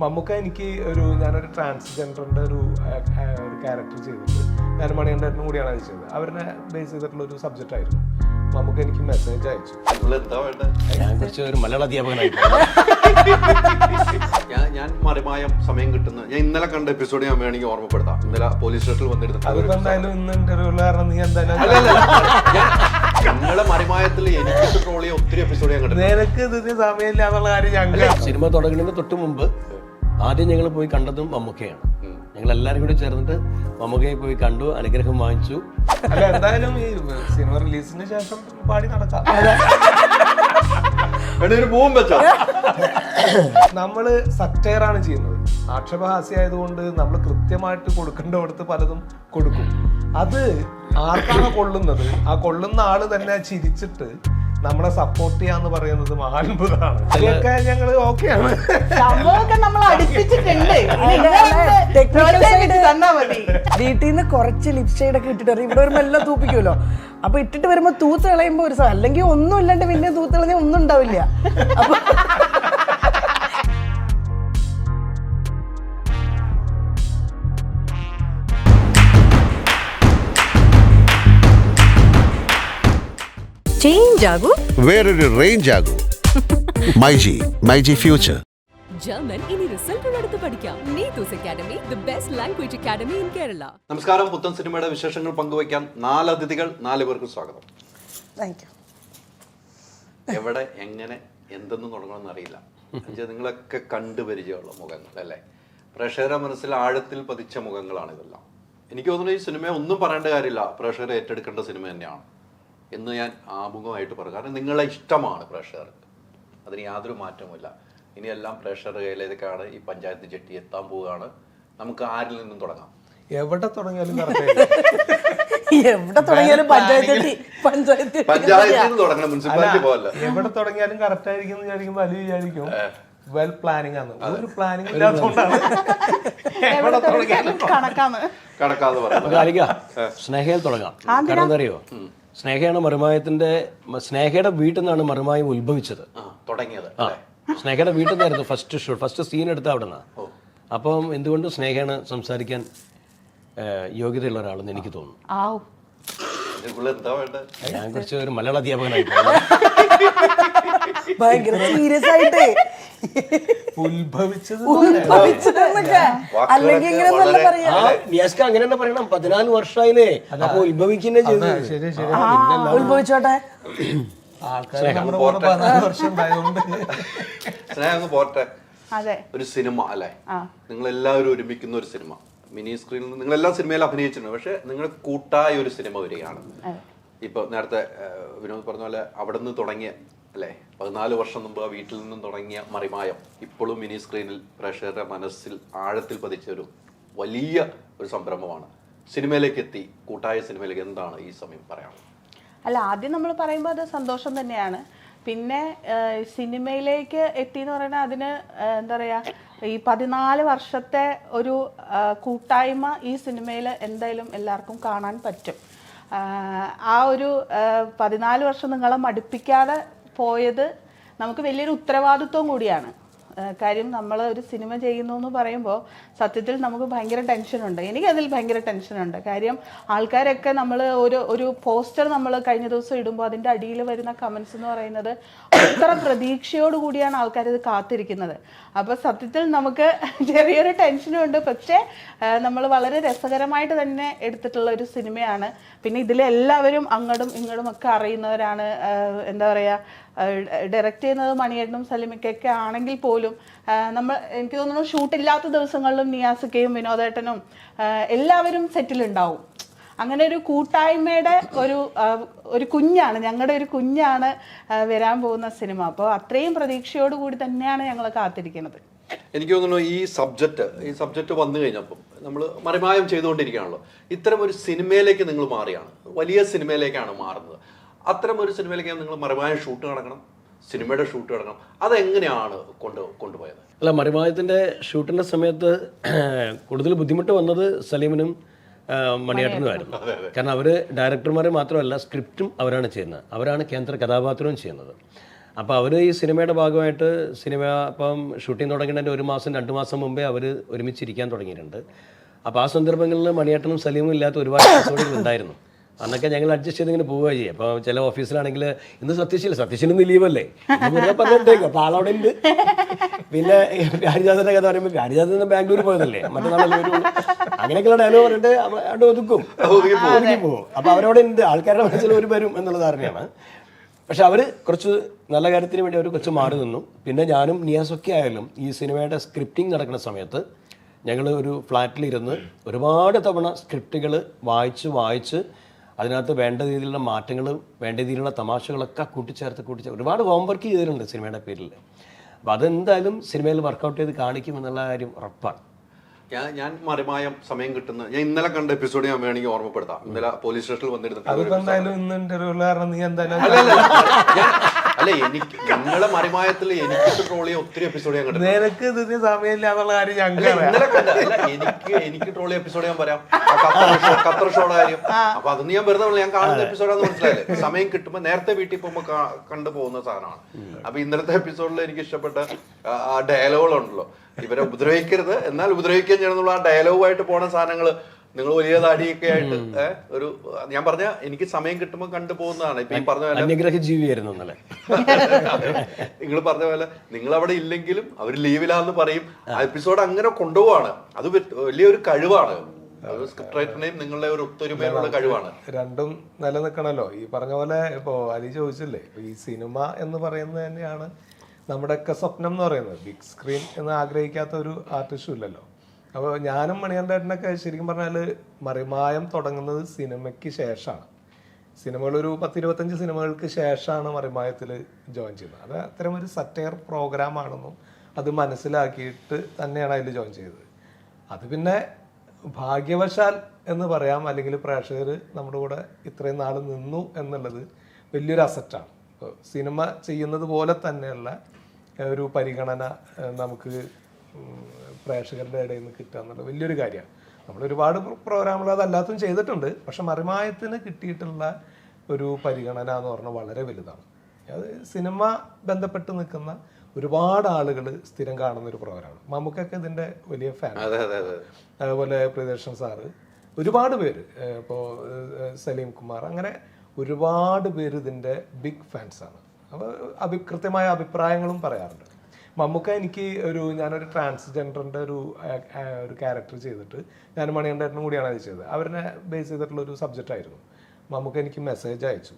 മമ്മൂക്ക എനിക്ക് ഞാനൊരു ട്രാൻസ്ജെൻഡറിൻ്റെ ഒരു ക്യാരക്ടർ ചെയ്തിട്ട് ഞാൻ മണികണ്ഠനും കൂടിയാണ് അത് ചെയ്തത്. അവരെ ബേസ് ചെയ്തിട്ടുള്ള ഒരു സബ്ജക്റ്റ് ആയിരുന്നു. മമ്മൂക്ക എനിക്ക് മെസ്സേജ് അയച്ചു. ഞാൻ കുറച്ച് ഒരു മലയാള അധ്യാപകനായിട്ട് ഞാൻ മറിമായം സമയം കിട്ടുന്ന ഞാൻ ഇന്നലെ കണ്ട എപ്പിസോഡ് ഞാൻ വേണമെങ്കിൽ ഓർമ്മപ്പെടുത്താം. ഇന്നലെ പോലീസ് സ്റ്റേഷനിൽ വന്നിരുന്നു. അതിപ്പോ എന്തായാലും ഇന്ന് ഇന്റർവ്യൂല് കാരണം നീ എന്തായാലും ഞങ്ങളെ മറിമായത്തിൽ എനിക്ക് ട്രോൾ ചെയ്യാൻ ഒത്തിരി എപ്പിസോഡ് ഞാൻ കണ്ടു. നിനക്ക് ഇതിന് സമയമില്ല എന്നുള്ള കാര്യം ഞങ്ങൾ സിനിമ തുടങ്ങുന്നതിന് തൊട്ട് മുമ്പ് ആദ്യം ഞങ്ങൾ പോയി കണ്ടതും മമ്മൂക്കയാണ്. ഞങ്ങൾ എല്ലാവരും കൂടി ചേർന്നിട്ട് മമ്മൂക്കയെ പോയി കണ്ടു, അനുഗ്രഹം വാങ്ങിച്ചു. അല്ല എന്തായാലും ഈ സിനിമ റിലീസിന് ശേഷം പാടി നടക്കാം. നമ്മള് സറ്റയറാണ് ചെയ്യുന്നത്. ആക്ഷേപഹാസ്യമായതുകൊണ്ട് നമ്മൾ കൃത്യമായിട്ട് കൊടുക്കേണ്ടടുത്ത് പലതും കൊടുക്കും. അത് ആർക്കാണ് കൊള്ളുന്നത്, ആ കൊള്ളുന്ന ആള് തന്നെ ചിരിച്ചിട്ട് നമ്മളെ സപ്പോർട്ട് ചെയ്യാന്ന് പറയുന്നത് മഹാത്ഭുതമാണ്. അതൊക്കെ ഞങ്ങള് ഓക്കെയാണ്. വീട്ടിൽ നിന്ന് കുറച്ച് ലിപ്സ്റ്റൈഡ് ഒക്കെ ഇട്ടിട്ട് ഇവിടെ വരുമ്പോ എല്ലാം തൂപ്പിക്കുമല്ലോ. അപ്പൊ ഇട്ടിട്ട് വരുമ്പോ തൂത്ത് കളയുമ്പോ ഒരു അല്ലെങ്കിൽ ഒന്നും ഇല്ലാണ്ട് പിന്നെ തൂത്ത് കളഞ്ഞാൽ ഒന്നും ഉണ്ടാവില്ല. അപ്പൊ ചേഞ്ച് ആകൂ, വേറൊരു റേഞ്ച് ആകൂ. മൈജി ഫ്യൂച്ചർ. ജർമ്മൻ ഇനി റിസൾട്ടുള്ളടുത്ത് പഠിക്കാം. Neethu's academy, the best language academy in Kerala. നമസ്കാരം. പുത്തൻ സിനിമയുടെ വിശേഷങ്ങൾ പങ്കുവയ്ക്കാൻ 4 അതിഥികൾ, 4 പേർക്കും സ്വാഗതം. എവിടെ എങ്ങനെ എന്തെന്ന് തുടങ്ങണമെന്ന് അറിയില്ല. നിങ്ങളൊക്കെ കണ്ടുപരിചയമുള്ള മുഖങ്ങൾ അല്ലേ? പ്രേക്ഷകരുടെ മനസ്സിൽ ആഴത്തിൽ പതിച്ച മുഖങ്ങളാണ് ഇതെല്ലാം. എനിക്ക് തോന്നുന്നു ഈ സിനിമയെ ഒന്നും പറയേണ്ട കാര്യമില്ല, പ്രേക്ഷകരെ ഏറ്റെടുക്കേണ്ട സിനിമ തന്നെയാണ് എന്ന് ഞാൻ ആമുഖമായിട്ട് പറഞ്ഞു. കാരണം നിങ്ങളെ ഇഷ്ടമാണ് പ്രേക്ഷകർക്ക്, അതിന് യാതൊരു മാറ്റവുമില്ല. ഇനിയെല്ലാം പ്രേക്ഷകരുടെ കയ്യിലേക്കാണ് ഈ പഞ്ചായത്ത് ചെട്ടി എത്താൻ പോവുകയാണ്. നമുക്ക് ആരിൽ നിന്നും തുടങ്ങാം? എവിടെ തുടങ്ങിയാലും പഞ്ചായത്തിൽ തുടങ്ങണം, മുനിസിപ്പാലിറ്റി പോകല്ല. എവിടെ തുടങ്ങിയാലും കറക്റ്റ് ആയിരിക്കും എന്ന് വിചാരിക്കുമ്പോൾ അത് വിചാരിക്കും വെൽ പ്ലാനിങ് ആണ്. ഒരു പ്ലാനിങ് ഇല്ലാത്തതുകൊണ്ടാണ് എവിടെ തുടങ്ങിയാലും കണക്കാന്ന് പറയുന്നത്. സ്നേഹയിൽ തുടങ്ങാം. കാരണം എന്താ അറിയോ, സ്നേഹയാണ് മറിമായത്തിന്റെ, സ്നേഹയുടെ വീട്ടിൽ നിന്നാണ് മറിമായം ഉത്ഭവിച്ചത്, തുടങ്ങിയത്. സ്നേഹയുടെ വീട്ടിൽ നിന്നായിരുന്നു ഫസ്റ്റ് സീൻ എടുത്ത അവിടെ നിന്നാണ്. അപ്പം എന്തുകൊണ്ട് സ്നേഹയാണ് സംസാരിക്കാൻ യോഗ്യതയുള്ള ഒരാളെന്ന് എനിക്ക് തോന്നുന്നു. ഞാൻ കുറച്ച് ഒരു മലയാള അധ്യാപകനായിട്ട് ഭയങ്കര സീരിയസ് ആയിട്ട് അല്ലെങ്കിൽ അങ്ങനെ തന്നെ പറയണം. 14 വർഷമായില്ലേ, അപ്പൊ ഉത്ഭവിക്കുന്നേ ചെയ്തു. ഉത്ഭവിച്ചോട്ടെ. സ്നേഹം പോട്ടെ. ഒരു സിനിമ അല്ലെ, നിങ്ങൾ എല്ലാവരും ഒരുമിക്കുന്ന ഒരു സിനിമ. മിനി സ്ക്രീനിൽ നിങ്ങൾ എല്ലാ സിനിമയിലും അഭിനയിച്ചിട്ടുണ്ട്, പക്ഷെ നിങ്ങൾ കൂട്ടായ ഒരു സിനിമ വരികയാണ്. ഇപ്പൊ നേരത്തെ വിനോദ് പറഞ്ഞ പോലെ അവിടെ നിന്ന് തുടങ്ങിയ അല്ലെ, 14 വർഷം മുമ്പ് ആ വീട്ടിൽ നിന്നും തുടങ്ങിയ മറിമായം ഇപ്പോഴും മിനി സ്ക്രീനിൽ പ്രേക്ഷകരുടെ മനസ്സിൽ ആഴത്തിൽ പതിച്ച ഒരു വലിയ ഒരു സംരംഭമാണ്. സിനിമയിലേക്ക് എത്തി, കൂട്ടായ സിനിമയിലേക്ക് എന്താണ് ഈ സമയം പറയാനുള്ളത്? അല്ല, ആദ്യം നമ്മൾ പറയുമ്പോൾ അത് സന്തോഷം തന്നെയാണ്. പിന്നെ സിനിമയിലേക്ക് എത്തി എന്ന് പറയുന്നത് അതിന് എന്താ പറയുക, ഈ 14 വർഷത്തെ ഒരു കൂട്ടായ്മ ഈ സിനിമയിൽ എന്തായാലും എല്ലാവർക്കും കാണാൻ പറ്റും. ആ ഒരു 14 വർഷം നിങ്ങളെ മടുപ്പിക്കാതെ പോയത് നമുക്ക് വലിയൊരു ഉത്തരവാദിത്വം കൂടിയാണ്. കാര്യം നമ്മൾ ഒരു സിനിമ ചെയ്യുന്നു എന്ന് പറയുമ്പോൾ സത്യത്തിൽ നമുക്ക് ഭയങ്കര ടെൻഷനുണ്ട്. എനിക്കതിൽ ഭയങ്കര ടെൻഷനുണ്ട്. കാര്യം ആൾക്കാരൊക്കെ നമ്മൾ ഒരു പോസ്റ്റർ നമ്മൾ കഴിഞ്ഞ ദിവസം ഇടുമ്പോൾ അതിൻ്റെ അടിയിൽ വരുന്ന കമൻസ് എന്ന് പറയുന്നത് അത്ര പ്രതീക്ഷയോട് കൂടിയാണ് ആൾക്കാരിത് കാത്തിരിക്കുന്നത്. അപ്പോൾ സത്യത്തിൽ നമുക്ക് ചെറിയൊരു ടെൻഷനുണ്ട്. പക്ഷേ നമ്മൾ വളരെ രസകരമായിട്ട് തന്നെ എടുത്തിട്ടുള്ള ഒരു സിനിമയാണ്. പിന്നെ ഇതിലെല്ലാവരും അങ്ങോട്ടും ഇങ്ങോട്ടും ഒക്കെ അറിയുന്നവരാണ്. എന്താ പറയുക, ഡയറക്റ്റ് ചെയ്യുന്നത് മണിയേട്ടനും സലിമിക്കൊക്കെ ആണെങ്കിൽ പോലും എനിക്ക് തോന്നുന്നു ഷൂട്ടില്ലാത്ത ദിവസങ്ങളിലും നിയാസിക്കയും വിനോദേട്ടനും എല്ലാവരും സെറ്റിലുണ്ടാവും. അങ്ങനെ ഒരു കൂട്ടായ്മയുടെ ഒരു കുഞ്ഞാണ്, ഞങ്ങളുടെ ഒരു കുഞ്ഞാണ് വരാൻ പോകുന്ന സിനിമ. അപ്പോൾ അത്രയും പ്രതീക്ഷയോടുകൂടി തന്നെയാണ് ഞങ്ങൾ കാത്തിരിക്കുന്നത്. എനിക്ക് തോന്നുന്നു ഈ സബ്ജക്റ്റ് വന്നു കഴിഞ്ഞപ്പോൾ നമ്മൾ മറിമായം ചെയ്തുകൊണ്ടിരിക്കുകയാണല്ലോ. ഇത്തരം ഒരു സിനിമയിലേക്ക് നിങ്ങൾ മാറിയാണ്, വലിയ സിനിമയിലേക്കാണ് മാറുന്നത്. അത്തരം ഒരു സിനിമയിലേക്ക് നിങ്ങൾ മറിമായം ഷൂട്ട് നടക്കണം, സിനിമയുടെ ഷൂട്ട് നടക്കണം, അതെങ്ങനെയാണ് കൊണ്ടുപോയത്? അല്ല, മറിമായത്തിന്റെ ഷൂട്ടിന്റെ സമയത്ത് കൂടുതൽ ബുദ്ധിമുട്ട് വന്നത് സലീമിനും മണിയേട്ടനുമായിരുന്നു. കാരണം അവര് ഡയറക്ടർമാരെ മാത്രമല്ല, സ്ക്രിപ്റ്റും അവരാണ് ചെയ്യുന്നത്, അവരാണ് കേന്ദ്ര കഥാപാത്രവും ചെയ്യുന്നത്. അപ്പോൾ അവർ ഈ സിനിമയുടെ ഭാഗമായിട്ട് സിനിമ ഇപ്പം ഷൂട്ടിംഗ് തുടങ്ങുന്നതിൻ്റെ 1 മാസം 2 മാസം മുമ്പേ അവർ ഒരുമിച്ചിരിക്കാൻ തുടങ്ങിയിട്ടുണ്ട്. അപ്പോൾ ആ സന്ദർഭങ്ങളിൽ മണിയേട്ടനും സലീമും ഇല്ലാത്ത ഒരുപാട് എപ്പിസോഡുകൾ ഉണ്ടായിരുന്നു. അന്നൊക്കെ ഞങ്ങൾ അഡ്ജസ്റ്റ് ചെയ്ത് ഇങ്ങനെ പോവുക ചെയ്യും. അപ്പോൾ ചില ഓഫീസിലാണെങ്കിൽ ഇന്ന് സത്യശീലൊന്നും ലീവല്ലേ പറഞ്ഞിട്ടേക്കും, അപ്പോൾ ആളവിടെ ഉണ്ട്. പിന്നെ പ്യാരിജാതൻ്റെ കഥ പറയുമ്പോൾ പ്യാരിജാതൻ ബാംഗ്ലൂർ പോയതല്ലേ, മറ്റന്നാളെ വരുള്ളൂ, അങ്ങനെയൊക്കെയുള്ള ഡയലോഗ് പറഞ്ഞിട്ട് അവിടെ ഒതുക്കും, ഒതുങ്ങി പോകും. അപ്പോൾ അവരവിടെ ഉണ്ട്, ആൾക്കാരുടെ മനസ്സിൽ ഒരു വരും എന്നുള്ള ധാരണയാണ്. പക്ഷെ അവർ കുറച്ച് നല്ല കാര്യത്തിന് വേണ്ടി അവർ കുറച്ച് മാറി നിന്നു. പിന്നെ ഞാനും നിയാസൊക്കെ ആയാലും ഈ സിനിമയുടെ സ്ക്രിപ്റ്റിംഗ് നടക്കുന്ന സമയത്ത് ഞങ്ങൾ ഒരു ഫ്ലാറ്റിലിരുന്ന് ഒരുപാട് തവണ സ്ക്രിപ്റ്റുകൾ വായിച്ച് അതിനകത്ത് വേണ്ട രീതിയിലുള്ള മാറ്റങ്ങൾ, വേണ്ട രീതിയിലുള്ള തമാശകളൊക്കെ കൂട്ടിച്ചേർത്ത് ഒരുപാട് ഹോംവർക്ക് ചെയ്തിട്ടുണ്ട് സിനിമയുടെ പേരിൽ. അപ്പോൾ അതെന്തായാലും സിനിമയിൽ വർക്കൗട്ട് ചെയ്ത് കാണിക്കും എന്നുള്ള കാര്യം ഉറപ്പാണ്. ഞാൻ മറിമായം സമയം കിട്ടുന്ന ഞാൻ ഇന്നലെ കണ്ട എപ്പിസോഡ് ഞാൻ വേണമെങ്കിൽ ഓർമ്മപ്പെടുത്താം. ഇന്നലെ പോലീസ് സ്റ്റേഷനിൽ അല്ല, എനിക്ക് നിങ്ങളെ മറിമായത്തിൽ എനിക്ക് ട്രോൾ ചെയ്യാൻ ഒത്തിരി എപ്പിസോഡ് ഞാൻ കണ്ടു. എനിക്ക് ട്രോൾ ചെയ്യാൻ എപ്പിസോഡ് ഞാൻ പറയാം, ഖത്തർ ഷോയുടെ കാര്യം. അപ്പൊ അതൊന്നും ഞാൻ വെറുതെ ഞാൻ കാണുന്ന എപ്പിസോഡാന്ന് മനസ്സിലായില്ലേ. സമയം കിട്ടുമ്പോൾ നേരത്തെ വീട്ടിൽ പോകുമ്പോൾ കണ്ടു പോകുന്ന സാധനമാണ്. അപ്പൊ ഇന്നലത്തെ എപ്പിസോഡിൽ എനിക്ക് ഇഷ്ടപ്പെട്ട ആ ഡയലോഗുകളുണ്ടല്ലോ, ഇവരെ ഉപദ്രവിക്കരുത് എന്നാൽ ഉപദ്രവിക്കാൻ ചെയ്യണമെന്നുള്ള ആ ഡയലോഗുമായിട്ട് പോണ സാധനങ്ങൾ നിങ്ങൾ വലിയ താടിയൊക്കെ ആയിട്ട് ഒരു ഞാൻ പറഞ്ഞ എനിക്ക് സമയം കിട്ടുമ്പോൾ കണ്ടു പോകുന്നതാണ്. ഇപ്പൊ ഈ പറഞ്ഞ പോലെ അന്യഗ്രഹജീവിയായിരുന്നു ഇന്നലെ. നിങ്ങൾ പറഞ്ഞ പോലെ നിങ്ങൾ അവിടെ ഇല്ലെങ്കിലും അവർ ലീവിലാന്ന് പറയും. ആ എപ്പിസോഡ് അങ്ങനെ കൊണ്ടുപോവാണ്. അത് വലിയൊരു കഴിവാണ്. സ്ക്രിപ്റ്റ് റൈറ്ററിന്റെയും നിങ്ങളുടെ ഒരു ഒത്തൊരുമയുള്ള കഴിവാണ്. രണ്ടും നിലനിൽക്കണല്ലോ. ഈ പറഞ്ഞ പോലെ ഇപ്പോ അലി ചോദിച്ചില്ലേ, ഈ സിനിമ എന്ന് പറയുന്നത് തന്നെയാണ് നമ്മുടെയൊക്കെ സ്വപ്നം എന്ന് പറയുന്നത്. ബിഗ് സ്ക്രീൻ എന്ന് ആഗ്രഹിക്കാത്ത ഒരു ആർട്ടിസ്റ്റും ഇല്ലല്ലോ. അപ്പോൾ ഞാനും മണികണ്ഠേട്ടനൊക്കെ ശരിക്കും പറഞ്ഞാൽ മറിമായം തുടങ്ങുന്നത് സിനിമയ്ക്ക് ശേഷമാണ്. സിനിമകളൊരു 10-25 സിനിമകൾക്ക് ശേഷമാണ് മറിമായത്തിൽ ജോയിൻ ചെയ്യുന്നത്. അത് അത്തരമൊരു സറ്റയർ പ്രോഗ്രാമാണെന്നും അത് മനസ്സിലാക്കിയിട്ട് തന്നെയാണ് അതിൽ ജോയിൻ ചെയ്തത്. അത് പിന്നെ ഭാഗ്യവശാൽ എന്ന് പറയാം, അല്ലെങ്കിൽ പ്രേക്ഷകർ നമ്മുടെ കൂടെ ഇത്രയും നാൾ നിന്നു എന്നുള്ളത് വലിയൊരു അസറ്റാണ്. ഇപ്പോൾ സിനിമ ചെയ്യുന്നത് പോലെ തന്നെയുള്ള ഒരു പരിഗണന നമുക്ക് പ്രേക്ഷകരുടെ ഇടയിൽ നിന്ന് കിട്ടുക എന്നുള്ളത് വലിയൊരു കാര്യമാണ്. നമ്മൾ ഒരുപാട് പ്രോഗ്രാമുകൾ അതല്ലാത്തും ചെയ്തിട്ടുണ്ട്, പക്ഷെ മറിമായത്തിന് കിട്ടിയിട്ടുള്ള ഒരു പരിഗണന എന്ന് പറഞ്ഞാൽ വളരെ വലുതാണ്. അത് സിനിമ ബന്ധപ്പെട്ട് നിൽക്കുന്ന ഒരുപാട് ആളുകൾ സ്ഥിരം കാണുന്ന ഒരു പ്രോഗ്രാമാണ്. മമ്മൂക്കൊക്കെ ഇതിൻ്റെ വലിയ ഫാൻ. അതുപോലെ പ്രിയദർശൻ സാറ്, ഒരുപാട് പേര്, ഇപ്പോൾ സലീം കുമാർ, അങ്ങനെ ഒരുപാട് പേര് ഇതിൻ്റെ ബിഗ് ഫാൻസാണ്. അപ്പോൾ കൃത്യമായ അഭിപ്രായങ്ങളും പറയാറുണ്ട്. മമ്മൂക്ക എനിക്ക് ഞാനൊരു ട്രാൻസ്ജെൻഡറിൻ്റെ ഒരു ക്യാരക്ടർ ചെയ്തിട്ട് ഞാൻ മണികണ്ഠേട്ടനും കൂടിയാണ് അത് ചെയ്തത്. അവരെ ബേസ് ചെയ്തിട്ടുള്ള ഒരു സബ്ജക്റ്റ് ആയിരുന്നു. മമ്മൂക്ക എനിക്ക് മെസ്സേജ് അയച്ചു.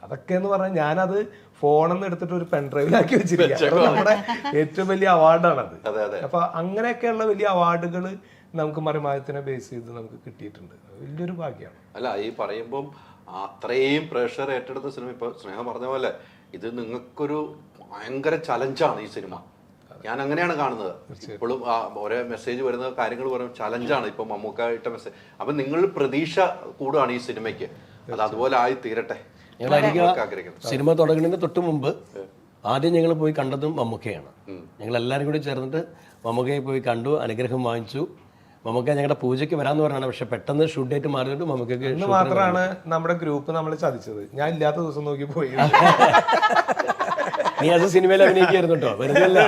അതൊക്കെ എന്ന് പറഞ്ഞാൽ ഞാനത് ഫോണിൽ നിന്ന് എടുത്തിട്ട് ഒരു പെൻഡ്രൈവിലാക്കി വെച്ചിരിക്കുക. നമ്മുടെ ഏറ്റവും വലിയ അവാർഡാണത്. അപ്പൊ അങ്ങനെയൊക്കെയുള്ള വലിയ അവാർഡുകൾ നമുക്ക് മറിമായത്തിനെ ബേസ് ചെയ്ത് നമുക്ക് കിട്ടിയിട്ടുണ്ട്. വലിയൊരു ഭാഗ്യമാണ്. അല്ല, ഈ പറയുമ്പം അത്രയും പ്രഷർ ഏറ്റെടുത്ത സിനിമ, ഇപ്പൊ സ്നേഹ പറഞ്ഞ പോലെ ഇത് നിങ്ങൾക്കൊരു ഭയങ്കര ചലഞ്ചാണ് ഈ സിനിമ. ഞാൻ അങ്ങനെയാണ് കാണുന്നത്. ഇപ്പോഴും ഓരോ മെസ്സേജ് വരുന്ന കാര്യങ്ങൾ പറയുമ്പോൾ ചലഞ്ചാണ്. ഇപ്പൊ മമ്മൂക്ക ഇട്ട മെസ്സേജ്, അപ്പൊ നിങ്ങൾ പ്രതീക്ഷ കൂടുകയാണ് ഈ സിനിമയ്ക്ക്. അത് അതുപോലെ ആയി തീരട്ടെ. സിനിമ തുടങ്ങുന്നതിന് തൊട്ട് മുമ്പ് ആദ്യം ഞങ്ങൾ പോയി കണ്ടതും മമ്മൂക്കയാണ്. ഞങ്ങൾ എല്ലാവരും കൂടി ചേർന്നിട്ട് മമ്മൂക്കയെ പോയി കണ്ടു, അനുഗ്രഹം വാങ്ങിച്ചു. മമ്മൂക്ക ഞങ്ങളുടെ പൂജയ്ക്ക് വരാന്ന് പറഞ്ഞാണ്, പക്ഷെ പെട്ടെന്ന് ഷൂട്ട് ഡേറ്റ് മാറിയിട്ട് മമ്മൂക്കയ്ക്ക് ഇന്ന് മാത്രമാണ് നമ്മുടെ ഗ്രൂപ്പ് നമ്മൾ ചതിച്ചത്. ഞാൻ ഇല്ലാത്ത ദിവസം നോക്കി പോയി. നീ അത് സിനിമയിൽ അഭിനയിക്കായിരുന്നു കേട്ടോ, വെറുതെ അല്ല,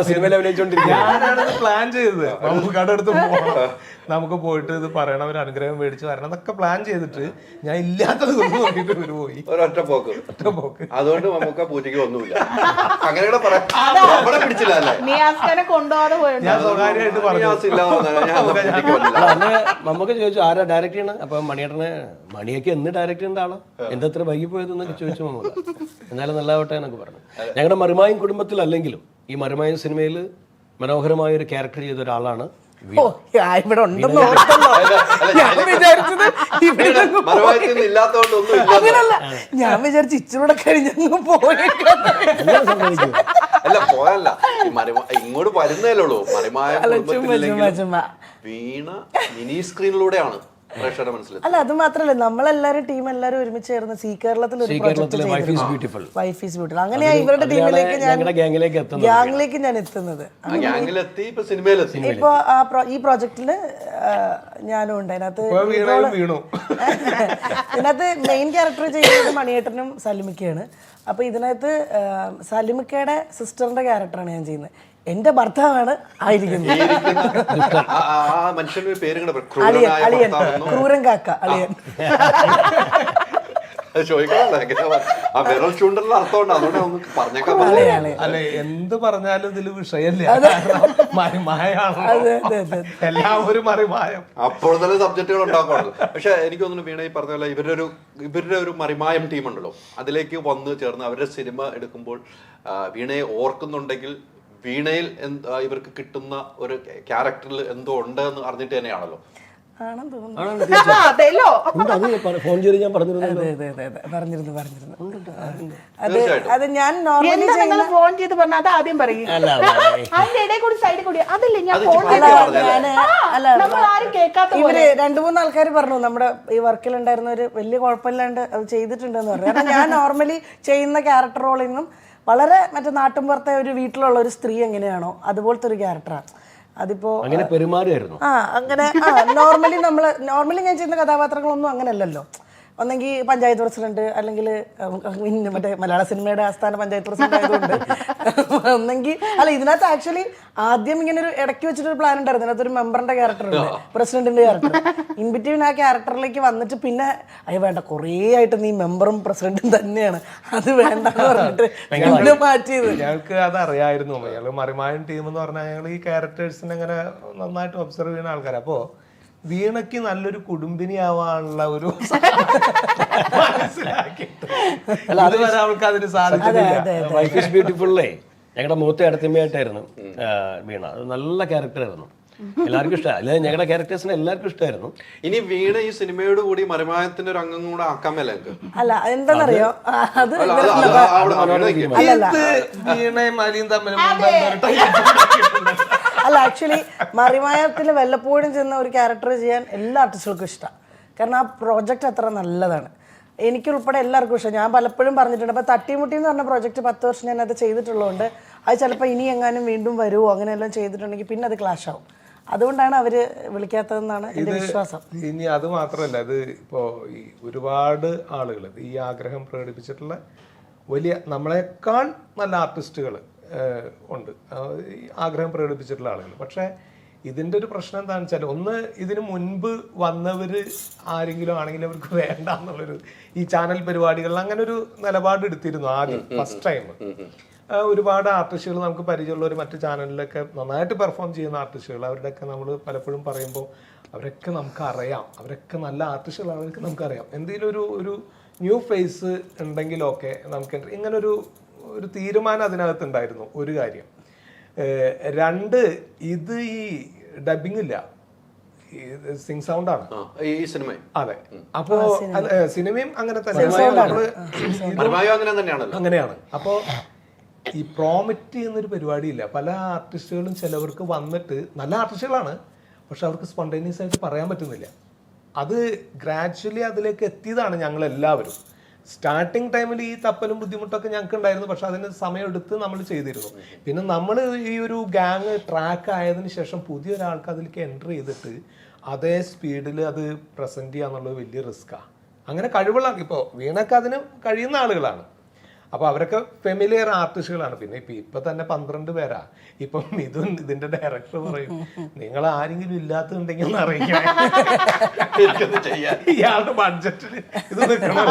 സിനിമയിൽ അഭിനയിച്ചോണ്ടിരിക്കുകയാണ്. പ്ലാൻ ചെയ്തത് മമ്മൂക്കയുടെ അടുത്ത് പോകണം, നമുക്ക് പോയിട്ട് ഇത് പറയണം, ഒരു അനുഗ്രഹം മേടിച്ച് വരണം എന്നൊക്കെ പ്ലാൻ ചെയ്തിട്ട് ഞാൻ ഇല്ലാത്ത ദിവസം നോക്കിയിട്ട് ഇവര് പോയി. ഒരൊറ്റ പോക്ക്. അതുകൊണ്ട് മമ്മൂക്ക പൂജയ്ക്ക് ഒന്നുമില്ല. അങ്ങനെയുള്ള പിടിച്ചില്ല. ഞാൻ സ്വകാര്യമായിട്ട് പറഞ്ഞു. മമ്മൂക്ക ചോദിച്ചു ആരാ ഡയറക്ട് ചെയ്യണം. അപ്പൊ മണിയൊക്കെ എന്ന് ഡയറക്ട് ചെയ്യേണ്ട ആളോ, എന്തത്ര വൈകി പോയതെന്നൊക്കെ ചോദിച്ചു മമ്മൂക്ക. എന്നാലും നല്ലതാവട്ടെ എന്നൊക്കെ പറഞ്ഞു. ഞങ്ങളുടെ മറിമായം കുടുംബത്തിലല്ലെങ്കിലും ഈ മറിമായം സിനിമയിൽ മനോഹരമായ ഒരു ക്യാരക്ടർ ചെയ്ത ഒരാളാണ്. ഇവിടെ ഉണ്ടെന്ന് ഓർത്തല്ലോ. ഞാൻ വിചാരിച്ചത് അങ്ങനല്ല, ഞാൻ വിചാരിച്ചു ഇച്ചിരൂടെ കഴിഞ്ഞങ്ങ് പോയേക്കാം. അല്ല പോയല്ല, ഇങ്ങോട്ട് വരുന്നല്ലേ ഉള്ളൂ. മറിമായ വീണ മിനി സ്ക്രീനിലൂടെയാണ് പ്രേക്ഷകരുടെ മനസ്സിൽ അല്ല അത് മാത്രല്ല നമ്മളെല്ലാരും ടീം എല്ലാരും ഒരുമിച്ച് ചേർന്ന് സി കേരളത്തിൽ ഒരു കേരളത്തിലെ wife is beautiful wife is beautiful അങ്ങനെയാ ഇവരുടെ ടീമിലേക്ക് ഞങ്ങളുടെ ഗ്യാങ്ങിലേക്ക് എത്തുന്നത്. ഗ്യാങ്ങിലേക്ക് ഞാൻ എത്തുന്നത്. ഗ്യാങ്ങിലെത്തി ഇപ്പൊ സിനിമയിലെത്തി. ഇപ്പൊ ഈ പ്രോജക്റ്റില് ഞാനും ഉണ്ട്. അതിനകത്ത് വീണു ഇതിനകത്ത് മെയിൻ ക്യാരക്ടർ ചെയ്യുന്നത് മണിയേട്ടനും സലിമിക്കയാണ്. അപ്പൊ ഇതിനകത്ത് സലിമിക്കയുടെ സിസ്റ്ററിന്റെ ക്യാരക്ടറാണ് ഞാൻ ചെയ്യുന്നത്. എന്റെ ഭർത്താവാണ് ആയിരിക്കുന്നത്. ആ മനുഷ്യന്റെ പേര് അളിയൻ അളിയൻ ക്രൂരൻ കാക്ക അളിയൻ. ആ വിരൽ ചൂണ്ടലിന്റെ അർത്ഥമുണ്ട്, അതുകൊണ്ട് ഒന്ന് പറഞ്ഞേക്കാൻ അല്ലെ എന്ത് പറഞ്ഞാലും ഇതില് വിഷയമില്ല. മറിമായാണ് എല്ലാവരും മറിമായം. അപ്പോൾ തന്നെ സബ്ജക്റ്റുകൾ ഉണ്ടാക്കാറുള്ളൂ. പക്ഷെ എനിക്ക് തോന്നുന്നു വീണ ഈ പറഞ്ഞ പോലെ ഇവരുടെ ഒരു മറിമായം ടീമുണ്ടല്ലോ, അതിലേക്ക് വന്ന് ചേർന്ന് അവരുടെ സിനിമ എടുക്കുമ്പോൾ വീണയെ ഓർക്കുന്നുണ്ടെങ്കിൽ വീണയിൽ ഇവർക്ക് കിട്ടുന്ന ഒരു ക്യാരക്ടറിൽ എന്തോ ഉണ്ട് എന്ന് അറിഞ്ഞിട്ട് തന്നെയാണല്ലോ. ഫോൺ ചെയ്ത് ഞാൻ പറഞ്ഞിരുന്നു. അത് ഞാൻ നോർമലി ഫോൺ ചെയ്ത് പറഞ്ഞ അത് ആദ്യം പറയും. ഇവര് 2-3 ആൾക്കാർ പറഞ്ഞു നമ്മുടെ ഈ വർക്കിലുണ്ടായിരുന്ന ഒരു വലിയ കുഴപ്പമില്ലാണ്ട് അത് ചെയ്തിട്ടുണ്ടെന്ന് പറഞ്ഞു. കാരണം ഞാൻ നോർമലി ചെയ്യുന്ന ക്യാരക്ടർ റോളിൽ നിന്നും വളരെ മറ്റേ നാട്ടുമ്പുറത്തെ ഒരു വീട്ടിലുള്ള ഒരു സ്ത്രീ എങ്ങനെയാണോ അതുപോലത്തെ ഒരു ക്യാരക്ടറാണ്. അതിപ്പോ അങ്ങനെ പെരുമാറിയായിരുന്നു. അങ്ങനെ നോർമലി ഞാൻ ചെയ്യുന്ന കഥാപാത്രങ്ങളൊന്നും അങ്ങനെയല്ലല്ലോ. ഒന്നെങ്കിൽ പഞ്ചായത്ത് പ്രസിഡന്റ്, അല്ലെങ്കിൽ മറ്റേ മലയാള സിനിമയുടെ ആസ്ഥാന പഞ്ചായത്ത് പ്രസിഡന്റ് ആയതുകൊണ്ട് ഒന്നെങ്കിൽ അല്ല. ഇതിനകത്ത് ആക്ച്വലി ആദ്യം ഇങ്ങനെ ഒരു ഇടയ്ക്ക് വെച്ചിട്ടൊരു പ്ലാൻ ഉണ്ടായിരുന്നു. ഇതിനകത്ത് ഒരു മെമ്പറിന്റെ ക്യാരക്ടർ ഉണ്ട്, പ്രസിഡന്റിന്റെ ക്യാരക്ടർ. ഇൻബിറ്റ്വീൻ ആ ക്യാരക്ടറിലേക്ക് വന്നിട്ട് പിന്നെ അയ്യോ വേണ്ട, കുറേ ആയിട്ട് നീ മെമ്പറും പ്രസിഡന്റും തന്നെയാണ്, അത് വേണ്ടെന്ന് പറഞ്ഞിട്ട് മാറ്റിയത്. ഞങ്ങൾക്ക് അത് അറിയായിരുന്നു. ഞങ്ങൾ മറിമായൻ ടീം എന്ന് പറഞ്ഞാൽ ഞങ്ങൾ ഈ ക്യാരക്ടേഴ്സിനെ അങ്ങനെ നന്നായിട്ട് ഒബ്സർവ് ചെയ്യുന്ന ആൾക്കാർ. അപ്പോ വീണയ്ക്ക് നല്ലൊരു കുടുംബിനി ആവാനുള്ള ഒരു മനസ്സിലാക്കിയിട്ട് അതുവരെ അവൾക്ക് അതിന് സാധിച്ചിട്ടില്ല. വൈഫ് ഈസ് ബ്യൂട്ടിഫുള്ളേ ഞങ്ങളുടെ മൂത്ത അടുത്തമ്മയായിട്ടായിരുന്നു വീണ. അത് നല്ല ക്യാരക്ടറായിരുന്നു, എല്ലാവർക്കും ഇഷ്ടമായി. അല്ലെ ഞങ്ങളുടെ ക്യാരക്ടേഴ്സിന് എല്ലാവർക്കും ഇഷ്ടമായിരുന്നു. ഇനി വീണ ഈ സിനിമയോട് കൂടി മറിമായത്തിന്റെ ഒരു അംഗം കൂടെ ആക്കാൻ മേലെ അല്ല എന്താണെന്നറിയോ, അത് വീണയും അലിയും തമ്മിൽ അല്ല ആക്ച്വലി മറിമായത്തിൽ വല്ലപ്പോഴും ചെന്ന ഒരു ക്യാരക്ടർ ചെയ്യാൻ എല്ലാ ആർട്ടിസ്റ്റുകൾക്കും ഇഷ്ടമാണ്. കാരണം ആ പ്രോജക്റ്റ് അത്ര നല്ലതാണ്. എനിക്കുൾപ്പെടെ എല്ലാവർക്കും ഇഷ്ടം. ഞാൻ പലപ്പോഴും പറഞ്ഞിട്ടുണ്ട്. അപ്പോൾ തട്ടിമുട്ടി എന്ന് പറഞ്ഞ പ്രോജക്റ്റ് 10 വർഷം ഞാൻ അത് ചെയ്തിട്ടുള്ളതുകൊണ്ട് അത് ചിലപ്പോൾ ഇനി എങ്ങാനും വീണ്ടും വരുമോ അങ്ങനെയെല്ലാം ചെയ്തിട്ടുണ്ടെങ്കിൽ പിന്നെ അത് ക്ലാഷ് ആവും. അതുകൊണ്ടാണ് അവർ വിളിക്കാത്തതെന്നാണ് എൻ്റെ വിശ്വാസം. ഇനി അത് മാത്രമല്ല, ഇത് ഇപ്പോൾ ഈ ഒരുപാട് ആളുകൾ ഈ ആഗ്രഹം പ്രകടിപ്പിച്ചിട്ടുള്ള വലിയ നമ്മളെക്കാൾ നല്ല ആർട്ടിസ്റ്റുകൾ ഉണ്ട്, ആഗ്രഹം പ്രകടിപ്പിച്ചിട്ടുള്ള ആളുകൾ. പക്ഷേ ഇതിൻ്റെ ഒരു പ്രശ്നം എന്താണെന്ന് വെച്ചാൽ, ഒന്ന് ഇതിന് മുൻപ് വന്നവർ ആരെങ്കിലും ആണെങ്കിലും അവർക്ക് വേണ്ട എന്നുള്ളൊരു ഈ ചാനൽ പരിപാടികളിൽ അങ്ങനെ ഒരു നിലപാട് എടുത്തിരുന്നു ആദ്യം ഫസ്റ്റ് ടൈം. ഒരുപാട് ആർട്ടിസ്റ്റുകൾ നമുക്ക് പരിചയമുള്ളവർ മറ്റു ചാനലിലൊക്കെ നന്നായിട്ട് പെർഫോം ചെയ്യുന്ന ആർട്ടിസ്റ്റുകൾ, അവരുടെയൊക്കെ നമ്മൾ പലപ്പോഴും പറയുമ്പോൾ അവരൊക്കെ നമുക്കറിയാം, അവരൊക്കെ നല്ല ആർട്ടിസ്റ്റുകളാണ്, അവർക്ക് നമുക്കറിയാം. എന്തെങ്കിലും ഒരു ന്യൂ ഫേസ് ഉണ്ടെങ്കിലൊക്കെ നമുക്ക് ഇങ്ങനൊരു തീരുമാനം അതിനകത്ത് ഉണ്ടായിരുന്നു. ഒരു കാര്യം. 2, ഇത് ഈ ഡബിങ് ഇല്ല, സിംഗ് സൗണ്ട് ആണ് ഈ സിനിമ. അതെ. അപ്പോ സിനിമയും അങ്ങനെ അങ്ങനെയാണ്. അപ്പോ ഈ പ്രോമിറ്റ് എന്നൊരു പരിപാടിയില്ല. പല ആർട്ടിസ്റ്റുകളും ചിലവർക്ക് വന്നിട്ട് നല്ല ആർട്ടിസ്റ്റുകളാണ്, പക്ഷെ അവർക്ക് സ്പോണ്ടേനിയസ് ആയിട്ട് പറയാൻ പറ്റുന്നില്ല. അത് ഗ്രാജുവലി അതിലേക്ക് എത്തിയതാണ് ഞങ്ങൾ എല്ലാവരും. സ്റ്റാർട്ടിങ് ടൈമിൽ ഈ തപ്പലും ബുദ്ധിമുട്ടൊക്കെ ഞങ്ങൾക്ക് ഉണ്ടായിരുന്നു, പക്ഷെ അതിന് സമയമെടുത്ത് നമ്മൾ ചെയ്തിരുന്നു. പിന്നെ നമ്മൾ ഈ ഒരു ഗ്യാങ് ട്രാക്ക് ആയതിനു ശേഷം പുതിയൊരാൾക്ക് അതിലേക്ക് എൻ്റർ ചെയ്തിട്ട് അതേ സ്പീഡിൽ അത് പ്രസൻറ്റ് ചെയ്യുക എന്നുള്ളത് വലിയ റിസ്ക്കാണ്. അങ്ങനെ കഴിവുള്ള ഇപ്പോൾ വീണൊക്കെ അതിന് കഴിയുന്ന ആളുകളാണ്. അപ്പോൾ അവരൊക്കെ ഫെമിലിയർ ആർട്ടിസ്റ്റുകളാണ്. പിന്നെ ഇപ്പം തന്നെ 12 പേരാ. ഇപ്പം ഇതിന്റെ ഡയറക്ടർ പറയും, നിങ്ങൾ ആരെങ്കിലും ഇല്ലാത്തതുണ്ടെങ്കിൽ ഒന്ന് അറിയിക്കാം, ഇയാളുടെ ബഡ്ജറ്റിൽ ഇത് നിൽക്കണം.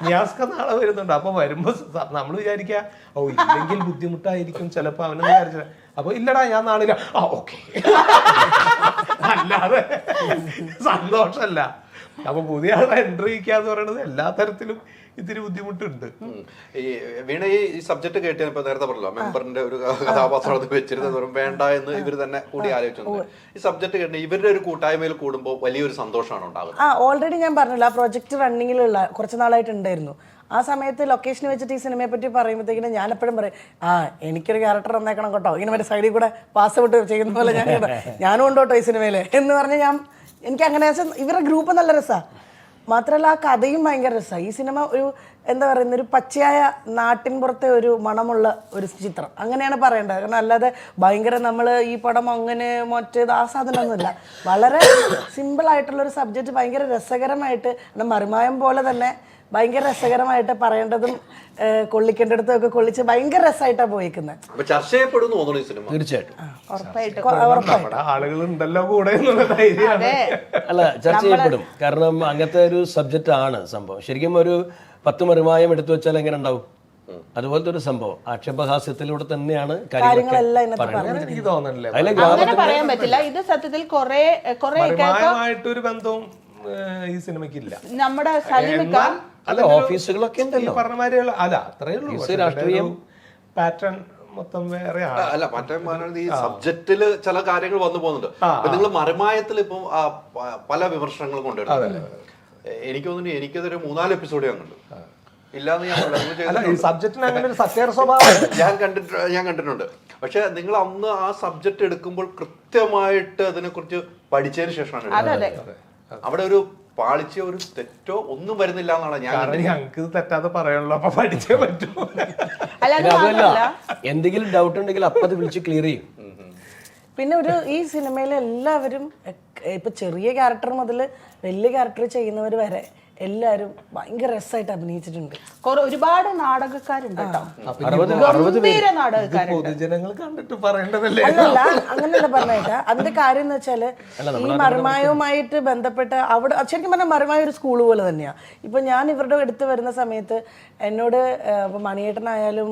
ന്യാസ്ക നാളെ വരുന്നുണ്ട്. അപ്പൊ വരുമ്പോ നമ്മൾ വിചാരിക്കുക ഓ ഇല്ലെങ്കിൽ ബുദ്ധിമുട്ടായിരിക്കും ചിലപ്പോ അവനെന്ന് വിചാരിച്ച. അപ്പൊ ഇല്ലടാ ഞാൻ നാളില്ല, ആ ഓക്കെ, അല്ലാതെ സന്തോഷമല്ല. അപ്പൊ പുതിയ ആളെ എൻട്രി ചെയ്യാന്ന് പറയുന്നത് എല്ലാ തരത്തിലും ഇത്തിരി ബുദ്ധിമുട്ടുണ്ട്. ഈ വീണ ഈ സബ്ജക്ട് കേട്ട് ഇപ്പൊ നേരത്തെ പറഞ്ഞല്ലോ, മെമ്പറിന്റെ ഒരു കഥാപാത്രം വെച്ചിരുന്നത് വേണ്ട എന്ന് ഇവർ തന്നെ കൂടി ആലോചിച്ചു. ഈ സബ്ജക്ട് കേട്ട് ഇവരുടെ ഒരു കൂട്ടായ്മയിൽ കൂടുമ്പോൾ വലിയൊരു സന്തോഷമാണ് ഉണ്ടാകുന്നത്. ഓൾറെഡി ഞാൻ പറഞ്ഞല്ലോ, ആ പ്രോജക്ട് റണ്ണിങ്ങിലുള്ള കുറച്ച് നാളായിട്ട് ഉണ്ടായിരുന്നു. ആ സമയത്ത് ലൊക്കേഷനിൽ വെച്ചിട്ട് ഈ സിനിമയെ പറ്റി പറയുമ്പോഴത്തേക്കിനും ഞാൻ എപ്പോഴും പറയും, എനിക്കൊരു ക്യാരക്ടർ തന്നേക്കണം കേട്ടോ, ഇങ്ങനെ മറ്റേ സൈഡിൽ കൂടെ പാസ് വിട്ട് ചെയ്യുന്ന പോലെ ഞാനും ഉണ്ട് കേട്ടോ ഈ സിനിമയിൽ എന്ന് പറഞ്ഞ് ഞാൻ എനിക്ക് അങ്ങനെ ഇവരുടെ ഗ്രൂപ്പ് നല്ല രസമാണ്. മാത്രമല്ല ആ കഥയും ഭയങ്കര രസമാണ്. ഈ സിനിമ ഒരു എന്താ പറയുന്ന ഒരു പച്ചയായ നാട്ടിൻ പുറത്തെ ഒരു മണമുള്ള ഒരു ചിത്രം അങ്ങനെയാണ് പറയേണ്ടത്. കാരണം അല്ലാതെ ഭയങ്കര നമ്മൾ ഈ പടം അങ്ങനെ മറ്റേത് ആ സാധനമൊന്നുമില്ല. വളരെ സിമ്പിളായിട്ടുള്ളൊരു സബ്ജക്റ്റ് ഭയങ്കര രസകരമായിട്ട്, മറിമായം പോലെ തന്നെ ഭയങ്കര രസകരമായിട്ട് പറയേണ്ടതും കൊള്ളിക്കേണ്ടടുത്തും ഒക്കെ കൊള്ളിച്ച് ഭയങ്കര രസമായിട്ടാണ് പോയിക്കുന്നത്. ചർച്ച ചെയ്യപ്പെടുന്നു തോന്നുന്നു ഈ സിനിമ. തീർച്ചയായിട്ടും നമ്മുടെ ആളുകളുണ്ടല്ലോ കൂടെ എന്നുള്ള ധൈര്യമാണ്. അല്ല, ചർച്ച ചെയ്യപ്പെടും. കാരണം അങ്ങനത്തെ ഒരു സബ്ജക്റ്റ് ആണ് സംഭവം. ശരിക്കും ഒരു 10 മറിമായം എടുത്തു വെച്ചാൽ എങ്ങനെ ഉണ്ടാവും? അതുപോലത്തെ ഒരു സംഭവം ആക്ഷേപഹാസ്യത്തിലൂടെ തന്നെയാണ് കാര്യങ്ങളെല്ലാം എനിക്ക് തോന്നുന്നില്ല അങ്ങനെ പറയാൻ പറ്റില്ല. ഇത് സത്യത്തിൽ മറിമായമായിട്ടൊരു ബന്ധവും ഈ സിനിമയ്ക്കില്ല. നമ്മുടെ സലീമിക്ക അല്ല, ഓഫീസുകളൊക്കെ ഉണ്ടല്ലോ പറഞ്ഞ മാതിരി അല്ല, അത്രേ ഉള്ളൂ. രാഷ്ട്രീയം പാറ്റേൺ മൊത്തം വേറെയാണ്. അല്ല, മറ്റേ ഈ സബ്ജക്റ്റില് ചില കാര്യങ്ങൾ വന്നു പോകുന്നുണ്ട്. നിങ്ങൾ മറിമായത്തിൽ ഇപ്പം പല വിമർശനങ്ങളും കൊണ്ടുവരുന്നു. എനിക്ക് തോന്നുന്നു എനിക്കതൊരു 4 എപ്പിസോഡ് ഞാൻ കണ്ടു. ഇല്ലാന്ന് ഞാൻ കണ്ടിട്ടുണ്ട്. പക്ഷെ നിങ്ങൾ അന്ന് ആ സബ്ജക്ട് എടുക്കുമ്പോൾ കൃത്യമായിട്ട് അതിനെ കുറിച്ച് പഠിച്ചതിന് ശേഷമാണ് അവിടെ ഒരു പാളിച്ചോ ഒരു തെറ്റോ ഒന്നും വരുന്നില്ല എന്നാണ് ഞങ്ങൾക്ക് തെറ്റാതെ പറയാനുള്ളൂ. അപ്പൊ പഠിച്ചേ പറ്റൂ. അതല്ല, എന്തെങ്കിലും ഡൗട്ട് ഉണ്ടെങ്കിൽ അപ്പൊ അത് വിളിച്ച് ക്ലിയർ ചെയ്യും. പിന്നെ ഈ സിനിമയിലെ എല്ലാവരും ഇപ്പൊ ചെറിയ ക്യാരക്ടർ മുതൽ വലിയ ക്യാരക്ടർ ചെയ്യുന്നവർ വരെ എല്ലാരും ഭയങ്കര രസമായിട്ട് അഭിനയിച്ചിട്ടുണ്ട്. ഒരുപാട് നാടകക്കാരുണ്ട് കേട്ടോ. പൊതുജനങ്ങൾ കണ്ടിട്ട് പറയേണ്ടതല്ലേ? അല്ലല്ല, അങ്ങനെയല്ല പറഞ്ഞേട്ടാ. അതിന്റെ കാര്യം എന്ന് വെച്ചാല് ഈ മറിമായവുമായിട്ട് ബന്ധപ്പെട്ട് അവിടെ ശരിക്കും പറഞ്ഞാൽ മറിമായ ഒരു സ്കൂൾ പോലെ തന്നെയാ. ഇപ്പൊ ഞാൻ ഇവരുടെ അടുത്ത് വരുന്ന സമയത്ത് എന്നോട് മണിയേട്ടനായാലും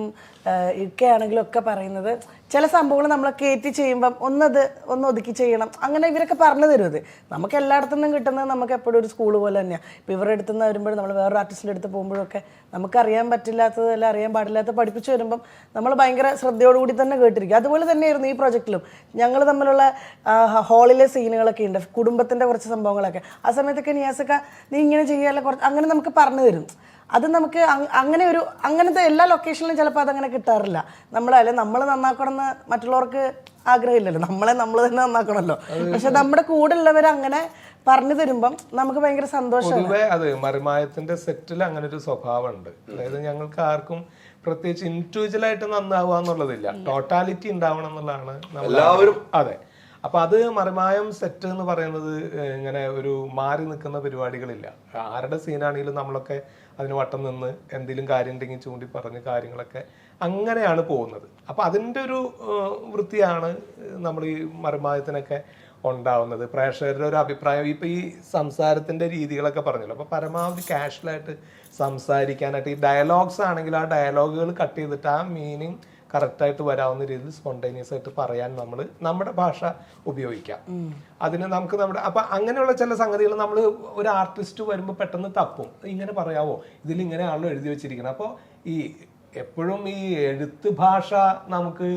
ഇക്കയാണെങ്കിലും ഒക്കെ പറയുന്നത് ചില സംഭവങ്ങൾ നമ്മളെ കയറ്റി ചെയ്യുമ്പം ഒന്ന് ഒതുക്കി ചെയ്യണം, അങ്ങനെ ഇവരൊക്കെ പറഞ്ഞു തരും. അത് നമുക്ക് എല്ലായിടത്തു നിന്നും കിട്ടുന്നത് നമുക്ക് എപ്പോഴും ഒരു സ്കൂൾ പോലെ തന്നെയാണ്. ഇപ്പം ഇവരുടെ അടുത്ത് നിന്ന് വരുമ്പോഴും നമ്മൾ വേറൊരു ആർട്ടിസ്റ്റിൻ്റെ അടുത്ത് പോകുമ്പോഴൊക്കെ നമുക്ക് അറിയാൻ പറ്റില്ലാത്തത് അല്ല അറിയാൻ പാടില്ലാത്ത പഠിപ്പിച്ചു വരുമ്പം നമ്മൾ ഭയങ്കര ശ്രദ്ധയോടുകൂടി തന്നെ കേട്ടിരിക്കും. അതുപോലെ തന്നെയായിരുന്നു ഈ പ്രോജക്റ്റിലും. ഞങ്ങൾ തമ്മിലുള്ള ഹാളിലെ സീനുകളൊക്കെ ഉണ്ട്, കുടുംബത്തിൻ്റെ കുറച്ച് സംഭവങ്ങളൊക്കെ. ആ സമയത്തൊക്കെ നിയാസൊക്കെ നീ ഇങ്ങനെ ചെയ്യാല്ല കുറച്ച് അങ്ങനെ നമുക്ക് പറഞ്ഞു തരും. അത് നമുക്ക് അങ്ങനത്തെ എല്ലാ ലൊക്കേഷനിലും ചിലപ്പോൾ അതങ്ങനെ കിട്ടാറില്ല. നമ്മൾ നന്നാക്കണം എന്ന് മറ്റുള്ളവർക്ക് ആഗ്രഹമില്ലല്ലോ, നമ്മൾ തന്നെ നന്നാക്കണമല്ലോ. പക്ഷെ നമ്മുടെ കൂടെ ഉള്ളവർ അങ്ങനെ പറഞ്ഞു തരുമ്പം നമുക്ക് ഭയങ്കര സന്തോഷം. പൊതുവെ അത് മറിമായത്തിന്റെ സെറ്റിൽ അങ്ങനെ ഒരു സ്വഭാവം ഉണ്ട്. അതായത് ഞങ്ങൾക്ക് ആർക്കും പ്രത്യേകിച്ച് ഇൻഡിവിജ്വലായിട്ട് നന്നാവുക എന്നുള്ളതില്ല, ടോട്ടാലിറ്റി ഉണ്ടാവണം എന്നുള്ളതാണ് എല്ലാവരും. അതെ. അപ്പൊ അത് മറിമായം സെറ്റ് എന്ന് പറയുന്നത് ഇങ്ങനെ ഒരു മാറി നിൽക്കുന്ന പരിപാടികളില്ല. ആരുടെ സീനാണെങ്കിലും നമ്മളൊക്കെ അതിന് വട്ടം നിന്ന് എന്തെങ്കിലും കാര്യം ഉണ്ടെങ്കിൽ ചൂണ്ടി പറഞ്ഞ് കാര്യങ്ങളൊക്കെ അങ്ങനെയാണ് പോകുന്നത്. അപ്പൊ അതിൻ്റെ ഒരു വൃത്തിയാണ് നമ്മൾ ഈ മറിമായത്തിനൊക്കെ ഉണ്ടാവുന്നത്. പ്രേക്ഷകരുടെ ഒരു അഭിപ്രായം ഇപ്പൊ ഈ സംസാരത്തിന്റെ രീതികളൊക്കെ പറഞ്ഞല്ലോ, അപ്പൊ പരമാവധി കാഷ്വലായിട്ട് സംസാരിക്കാനായിട്ട് ഈ ഡയലോഗ്സ് ആണെങ്കിൽ ആ ഡയലോഗുകൾ കട്ട് ചെയ്തിട്ട് ആ മീനിങ് കറക്റ്റായിട്ട് വരാവുന്ന രീതിയിൽ സ്പോണ്ടേനിയസ് ആയിട്ട് പറയാൻ നമ്മൾ നമ്മുടെ ഭാഷ ഉപയോഗിക്കാം. അതിന് നമുക്ക് അപ്പൊ അങ്ങനെയുള്ള ചില സംഗതികൾ നമ്മൾ ഒരു ആർട്ടിസ്റ്റ് വരുമ്പോൾ പെട്ടെന്ന് തപ്പും, ഇങ്ങനെ പറയാവോ, ഇതിൽ ഇങ്ങനെയാണല്ലോ എഴുതി വെച്ചിരിക്കുന്നത്. അപ്പോൾ ഈ എപ്പോഴും ഈ എഴുത്ത് ഭാഷ നമുക്ക്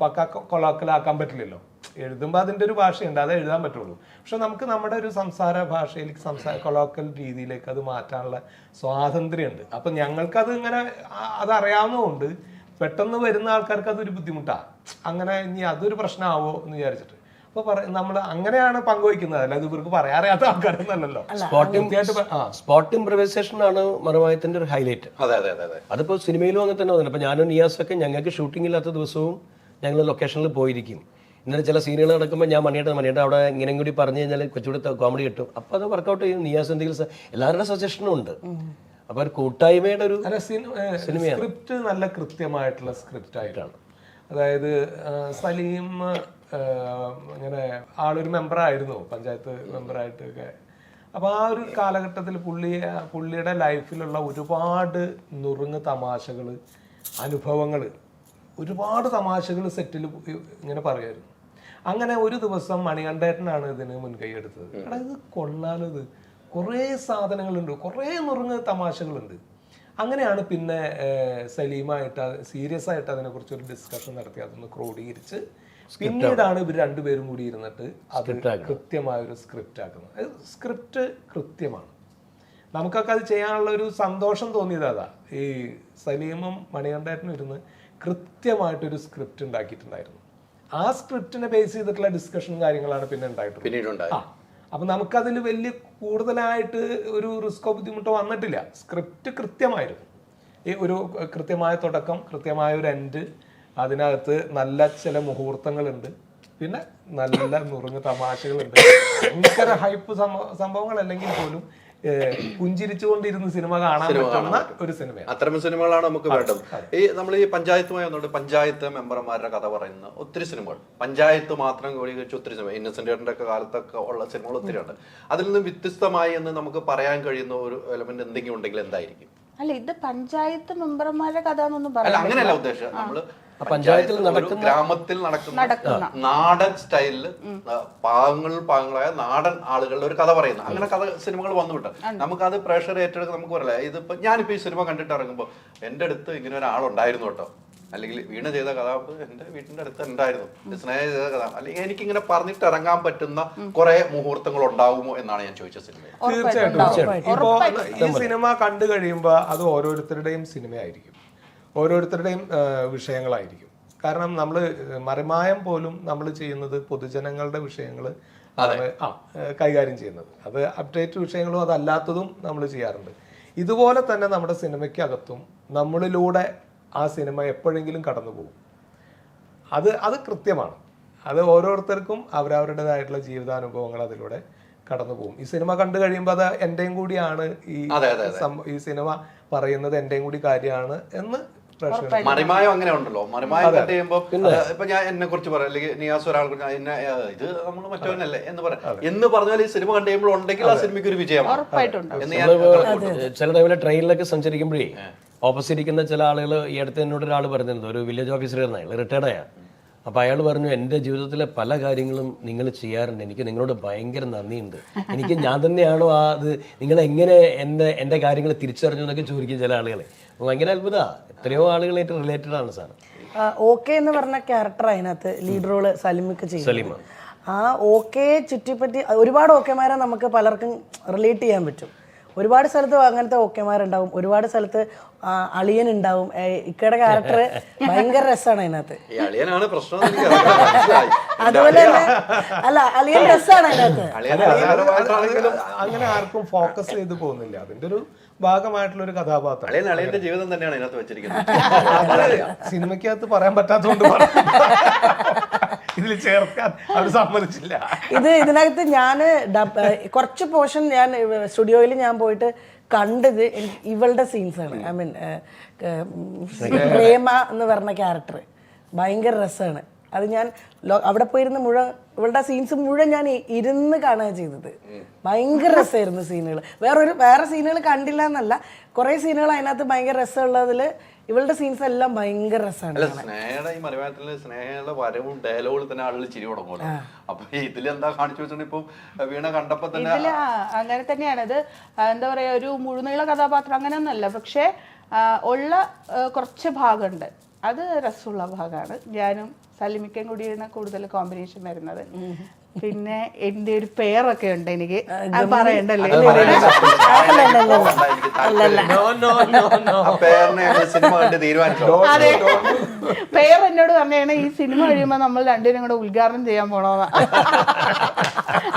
പക്ക കൊളോക്കലാക്കാൻ പറ്റില്ലല്ലോ. എഴുതുമ്പോൾ അതിൻ്റെ ഒരു ഭാഷയുണ്ട്, അത് എഴുതാൻ പറ്റുള്ളൂ. പക്ഷെ നമുക്ക് നമ്മുടെ ഒരു സംസാര ഭാഷയിലേക്ക് കൊളോക്കൽ രീതിയിലേക്ക് അത് മാറ്റാനുള്ള സ്വാതന്ത്ര്യമുണ്ട്. അപ്പൊ ഞങ്ങൾക്കത് ഇങ്ങനെ അതറിയാവുന്നതുകൊണ്ട് പെട്ടെന്ന് വരുന്ന ആൾക്കാർക്ക് അതൊരു ബുദ്ധിമുട്ടാണ്. അങ്ങനെ ഇനി അതൊരു പ്രശ്നമാവോ എന്ന് വിചാരിച്ചിട്ട് അപ്പൊ നമ്മൾ അങ്ങനെയാണ് പങ്കുവയ്ക്കുന്നത്. അല്ലാതെ ഇവർക്ക് പറയാറിയാത്ത ആൾക്കാരൊന്നല്ലോ. സ്പോട്ട് ഇംപ്രവൈസേഷൻ ആണ് മറിമായത്തിന്റെ ഒരു ഹൈലൈറ്റ്. അതിപ്പോ സിനിമയിലും അങ്ങനെ തന്നെ വന്നിട്ടുണ്ട്. അപ്പൊ ഞാനും നിയാസൊക്കെ ഞങ്ങൾക്ക് ഷൂട്ടിംഗ് ഇല്ലാത്ത ദിവസവും ഞങ്ങൾ ലൊക്കേഷനിൽ പോയിരിക്കും. ഇന്നലെ ചില സീനുകൾ നടക്കുമ്പോൾ ഞാൻ മണിയേട്ടൻ അവിടെ ഇങ്ങനെയും കൂടി പറഞ്ഞു കഴിഞ്ഞാൽ കുറച്ചുകൂടി കോമഡി കിട്ടും. അപ്പൊ അത് വർക്കൗട്ട് ചെയ്യും. നിയാസ് എന്തെങ്കിലും എല്ലാവരുടെ സജഷനും ഉണ്ട്. അപ്പൊ ഒരു കൂട്ടായ്മയുടെ ഒരു സിനിമയാണ്. സ്ക്രിപ്റ്റ് നല്ല കൃത്യമായിട്ടുള്ള സ്ക്രിപ്റ്റ് ആയിട്ടാണ്. അതായത് സലീം ഇങ്ങനെ ആളൊരു മെമ്പറായിരുന്നു, പഞ്ചായത്ത് മെമ്പറായിട്ടൊക്കെ. അപ്പൊ ആ ഒരു കാലഘട്ടത്തിൽ പുള്ളിയുടെ ലൈഫിലുള്ള ഒരുപാട് നുറുങ്ങ് തമാശകൾ, അനുഭവങ്ങൾ, ഒരുപാട് തമാശകൾ സെറ്റിൽ ഇങ്ങനെ പറയുമായിരുന്നു. അങ്ങനെ ഒരു ദിവസം മണികണ്ഠേട്ടനാണ് ഇതിന് മുൻകൈ എടുത്തത്. എടാ ഇത് കൊള്ളാലോ, ഇത് കുറേ സാധനങ്ങളുണ്ട്, കുറേ നുറുങ്ങ് തമാശകളുണ്ട്. അങ്ങനെയാണ് പിന്നെ സലീമായിട്ട് സീരിയസ് ആയിട്ട് അതിനെക്കുറിച്ചൊരു ഡിസ്കഷൻ നടത്തി അതൊന്ന് ക്രോഡീകരിച്ച് പിന്നീടാണ് ഇവർ രണ്ടുപേരും കൂടി ഇരുന്നിട്ട് അത് കൃത്യമായൊരു സ്ക്രിപ്റ്റ് ആക്കുന്നത്. സ്ക്രിപ്റ്റ് കൃത്യമാണ്. നമുക്കൊക്കെ അത് ചെയ്യാനുള്ള ഒരു സന്തോഷം തോന്നിയത് അതാ. ഈ സലീമും മണികണ്ഠേട്ടനും ഇരുന്ന് കൃത്യമായിട്ടൊരു സ്ക്രിപ്റ്റ് ഉണ്ടാക്കിയിട്ടുണ്ടായിരുന്നു. ആ സ്ക്രിപ്റ്റിനെ ബേസ് ചെയ്തിട്ടുള്ള ഡിസ്കഷൻ കാര്യങ്ങളാണ് പിന്നെ ഉണ്ടായിട്ടുള്ളത്. അപ്പം നമുക്കതിൽ വലിയ കൂടുതലായിട്ട് ഒരു റിസ്ക്കോ ബുദ്ധിമുട്ടോ വന്നിട്ടില്ല. സ്ക്രിപ്റ്റ് കൃത്യമായിരുന്നു. ഈ ഒരു കൃത്യമായ തുടക്കം, കൃത്യമായ ഒരു എൻഡ്, അതിനകത്ത് നല്ല ചില മുഹൂർത്തങ്ങളുണ്ട്, പിന്നെ നല്ല നുറുങ്ങ് തമാശകളുണ്ട്. ഭയങ്കര ഹൈപ്പ് സംഭവങ്ങളല്ലെങ്കിൽ പോലും പുഞ്ചിരിച്ചുകൊണ്ടിരുന്ന സിനിമ കാണാൻ പറ്റുന്ന ഒരു സിനിമയാണ്. അത്തരം സിനിമകളാണ് നമുക്ക് വേണ്ടത്. ഈ നമ്മൾ ഈ പഞ്ചായത്തുമായി വന്നുകൊണ്ട് പഞ്ചായത്ത് മെമ്പർമാരുടെ കഥ പറയുന്ന ഒത്തിരി സിനിമകൾ, പഞ്ചായത്ത് മാത്രം ക്രോഡീകരിച്ച ഒത്തിരി സിനിമ, ഇന്നസെന്റ് ഒക്കെ കാലത്തൊക്കെ ഉള്ള സിനിമകൾ ഒത്തിരി ഉണ്ട്. അതിൽ നിന്ന് വ്യത്യസ്തമായി എന്ന് നമുക്ക് പറയാൻ കഴിയുന്ന ഒരു എലമെന്റ് എന്തെങ്കിലും ഉണ്ടെങ്കിൽ എന്തായിരിക്കും? അല്ല, ഇത് പഞ്ചായത്ത് മെമ്പർമാരുടെ കഥ എന്നൊന്നും അല്ല, പറയാം. അങ്ങനെയല്ല ഉദ്ദേശം. നമ്മള് പഞ്ചായത്തിൽ ഗ്രാമത്തിൽ നടക്കുന്ന നാടൻ സ്റ്റൈലില് പാവങ്ങളായ നാടൻ ആളുകളുടെ ഒരു കഥ പറയുന്ന അങ്ങനെ കഥ സിനിമകൾ വന്നുവിട്ട് നമുക്കത് പ്രേക്ഷകർ ഏറ്റെടുക്കാൻ നമുക്ക് പറയില്ല. ഇതിപ്പോ ഞാനിപ്പോ ഈ സിനിമ കണ്ടിട്ട് ഇറങ്ങുമ്പോൾ എന്റെ അടുത്ത് ഇങ്ങനെ ഒരാളുണ്ടായിരുന്നു കേട്ടോ, അല്ലെങ്കിൽ വീണ ചെയ്ത കഥ എന്റെ വീട്ടിന്റെ അടുത്ത് ഉണ്ടായിരുന്നു, സ്നേഹ ചെയ്ത കഥ, അല്ലെങ്കിൽ എനിക്കിങ്ങനെ പറഞ്ഞിട്ട് ഇറങ്ങാൻ പറ്റുന്ന കുറെ മുഹൂർത്തങ്ങൾ ഉണ്ടാവുമോ എന്നാണ് ഞാൻ ചോദിച്ച സിനിമ. തീർച്ചയായിട്ടും. ഇപ്പോ ഈ സിനിമ കണ്ടു കഴിയുമ്പോൾ അത് ഓരോരുത്തരുടെയും സിനിമയായിരിക്കും, ഓരോരുത്തരുടെയും വിഷയങ്ങളായിരിക്കും. കാരണം നമ്മൾ മറിമായം പോലും നമ്മൾ ചെയ്യുന്നത് പൊതുജനങ്ങളുടെ വിഷയങ്ങൾ കൈകാര്യം ചെയ്യുന്നത്. അത് അപ്ഡേറ്റ് വിഷയങ്ങളും അതല്ലാത്തതും നമ്മൾ ചെയ്യാറുണ്ട്. ഇതുപോലെ തന്നെ നമ്മുടെ സിനിമയ്ക്കകത്തും നമ്മളിലൂടെ ആ സിനിമ എപ്പോഴെങ്കിലും കടന്നു പോകും. അത് കൃത്യമാണ്. അത് ഓരോരുത്തർക്കും അവരവരുടേതായിട്ടുള്ള ജീവിതാനുഭവങ്ങൾ അതിലൂടെ കടന്നു പോകും. ഈ സിനിമ കണ്ടു കഴിയുമ്പോൾ അത് എൻ്റെയും കൂടിയാണ്, ഈ സിനിമ പറയുന്നത് എൻ്റെയും കൂടി കാര്യമാണ് എന്ന് മറിമായം അങ്ങനെ ഉണ്ടല്ലോ. മറിമായം കട്ട് ചെയ്യുമ്പോ ഇപ്പൊ ഞാൻ എന്നെ കുറിച്ച് പറയാം, അല്ലെങ്കിൽ നിയാസ് ഒരാൾ ഇത് നമ്മൾ മറ്റവനല്ലേ എന്ന് പറയാം എന്ന് പറഞ്ഞാൽ ഈ സിനിമ കണ്ടു കഴിയുമ്പോൾ ഉണ്ടെങ്കിൽ ആ സിനിമയ്ക്ക് ഒരു വിജയമാണ്. ചില ടൈമിലെ ട്രെയിനിലൊക്കെ സഞ്ചരിക്കുമ്പോഴേ ഓപ്പോസിറ്റ് ഇരിക്കുന്ന ചില ആളുകൾ, ഈ അടുത്ത് എന്നോട് ഒരാൾ പറഞ്ഞിരുന്നു, ഒരു വില്ലേജ് ഓഫീസറായിരുന്നു, അയാൾ റിട്ടയർഡായാണ്. അപ്പോൾ അയാൾ പറഞ്ഞു, എൻ്റെ ജീവിതത്തിലെ പല കാര്യങ്ങളും നിങ്ങൾ ചെയ്യാറുണ്ട്, എനിക്ക് നിങ്ങളോട് ഭയങ്കര നന്ദിയുണ്ട്, എനിക്ക് ഞാൻ തന്നെയാണോ അത് നിങ്ങളെങ്ങനെ എൻ്റെ കാര്യങ്ങൾ തിരിച്ചറിഞ്ഞു എന്നൊക്കെ ചോദിക്കും ചില ആളുകൾ. ഭയങ്കര അത്ഭുതമാണ്. എത്രയോ ആളുകളായിട്ട് റിലേറ്റഡ് ആണ് സാർ. ഓക്കെ എന്ന് പറഞ്ഞ ക്യാരക്ടർ അതിനകത്ത് ലീഡ് റോള് സലിമൊക്കെ ചെയ്യും. ആ ഓക്കെ ചുറ്റിപ്പറ്റി ഒരുപാട് ഓക്കെമാരെ നമുക്ക് പലർക്കും റിലേറ്റ് ചെയ്യാൻ പറ്റും. ഒരുപാട് സ്ഥലത്ത് അങ്ങനത്തെ ഓക്കെമാരുണ്ടാവും, ഒരുപാട് സ്ഥലത്ത് അളിയൻ ഉണ്ടാവും. ഇക്കയുടെ ക്യാരക്ടർ ഭയങ്കര രസമാണ് അതിനകത്ത്. അതുപോലെ തന്നെ അല്ല, അളിയൻ രസമാണ് അതിനകത്ത്. അങ്ങനെ ആർക്കും ഫോക്കസ് ചെയ്ത് പോകുന്നില്ല, അതിന്റെ ഒരു ഭാഗമായിട്ടുള്ള ഒരു കഥാപാത്രം. അളിയന്റെ ജീവിതം തന്നെയാണ് ഇതിനകത്ത് വെച്ചിരിക്കുന്നത്. സിനിമയ്ക്കകത്ത് പറയാൻ പറ്റാത്തതുകൊണ്ട് ഇതിൽ ചേർക്കാൻ അവർ സമ്മതിച്ചില്ല. ഇതിനകത്ത് ഞാൻ കുറച്ച് പോർഷൻ ഞാൻ സ്റ്റുഡിയോയിൽ ഞാൻ പോയിട്ട് കണ്ടത് ഇവളുടെ സീൻസാണ്. ഐ മീൻ പ്രേമ എന്ന് പറഞ്ഞ ക്യാരക്ടർ ഭയങ്കര രസമാണ്. അത് ഞാൻ അവിടെ പോയിരുന്ന മുഴുവൻ ഇവളുടെ സീൻസ് മുഴുവൻ ഞാൻ ഇരുന്ന് കാണുക ചെയ്തത്. ഭയങ്കര രസമായിരുന്നു സീനുകൾ. വേറെ സീനുകൾ കണ്ടില്ല എന്നല്ല, കുറേ സീനുകൾ അതിനകത്ത് ഭയങ്കര രസമുള്ളതിൽ ഇവളുടെ സീൻസ് എല്ലാം ഭയങ്കര രസമാണ്. സ്നേഹയുടെ ഈ മലയാളത്തില് സ്നേഹയുടെ വരവും ഡയലോഗുകൾ തന്നെ ആളുകൾ ചിരി തുടങ്ങുമല്ലോ. അപ്പൊ ഇതിലെന്താ കാണിച്ചു വെച്ചിട്ടുണ്ട്, ഇപ്പൊ വീണ കണ്ടപ്പോ തന്നെ അങ്ങനെ തന്നെയാണ്. ഇത് എന്താ പറയാ, ഒരു മുഴുനീള കഥാപാത്രം അങ്ങനെയൊന്നുമല്ല, പക്ഷെ ഉള്ള കുറച്ച് ഭാഗമുണ്ട്, അത് രസമുള്ള ഭാഗമാണ്. ഞാനും സലിമിക്കയും കൂടിയാണ് കൂടുതൽ കോമ്പിനേഷൻ വരുന്നത്. പിന്നെ എന്റെ ഒരു പേരൊക്കെ ഉണ്ട്, എനിക്ക് പറയണ്ടല്ലേ. അതെ, പേരെന്നോട് പറഞ്ഞാണ് ഈ സിനിമ കഴിയുമ്പോ നമ്മൾ രണ്ടുപേരും കൂടെ ഉദ്ഘാടനം ചെയ്യാൻ പോണോന്നാ.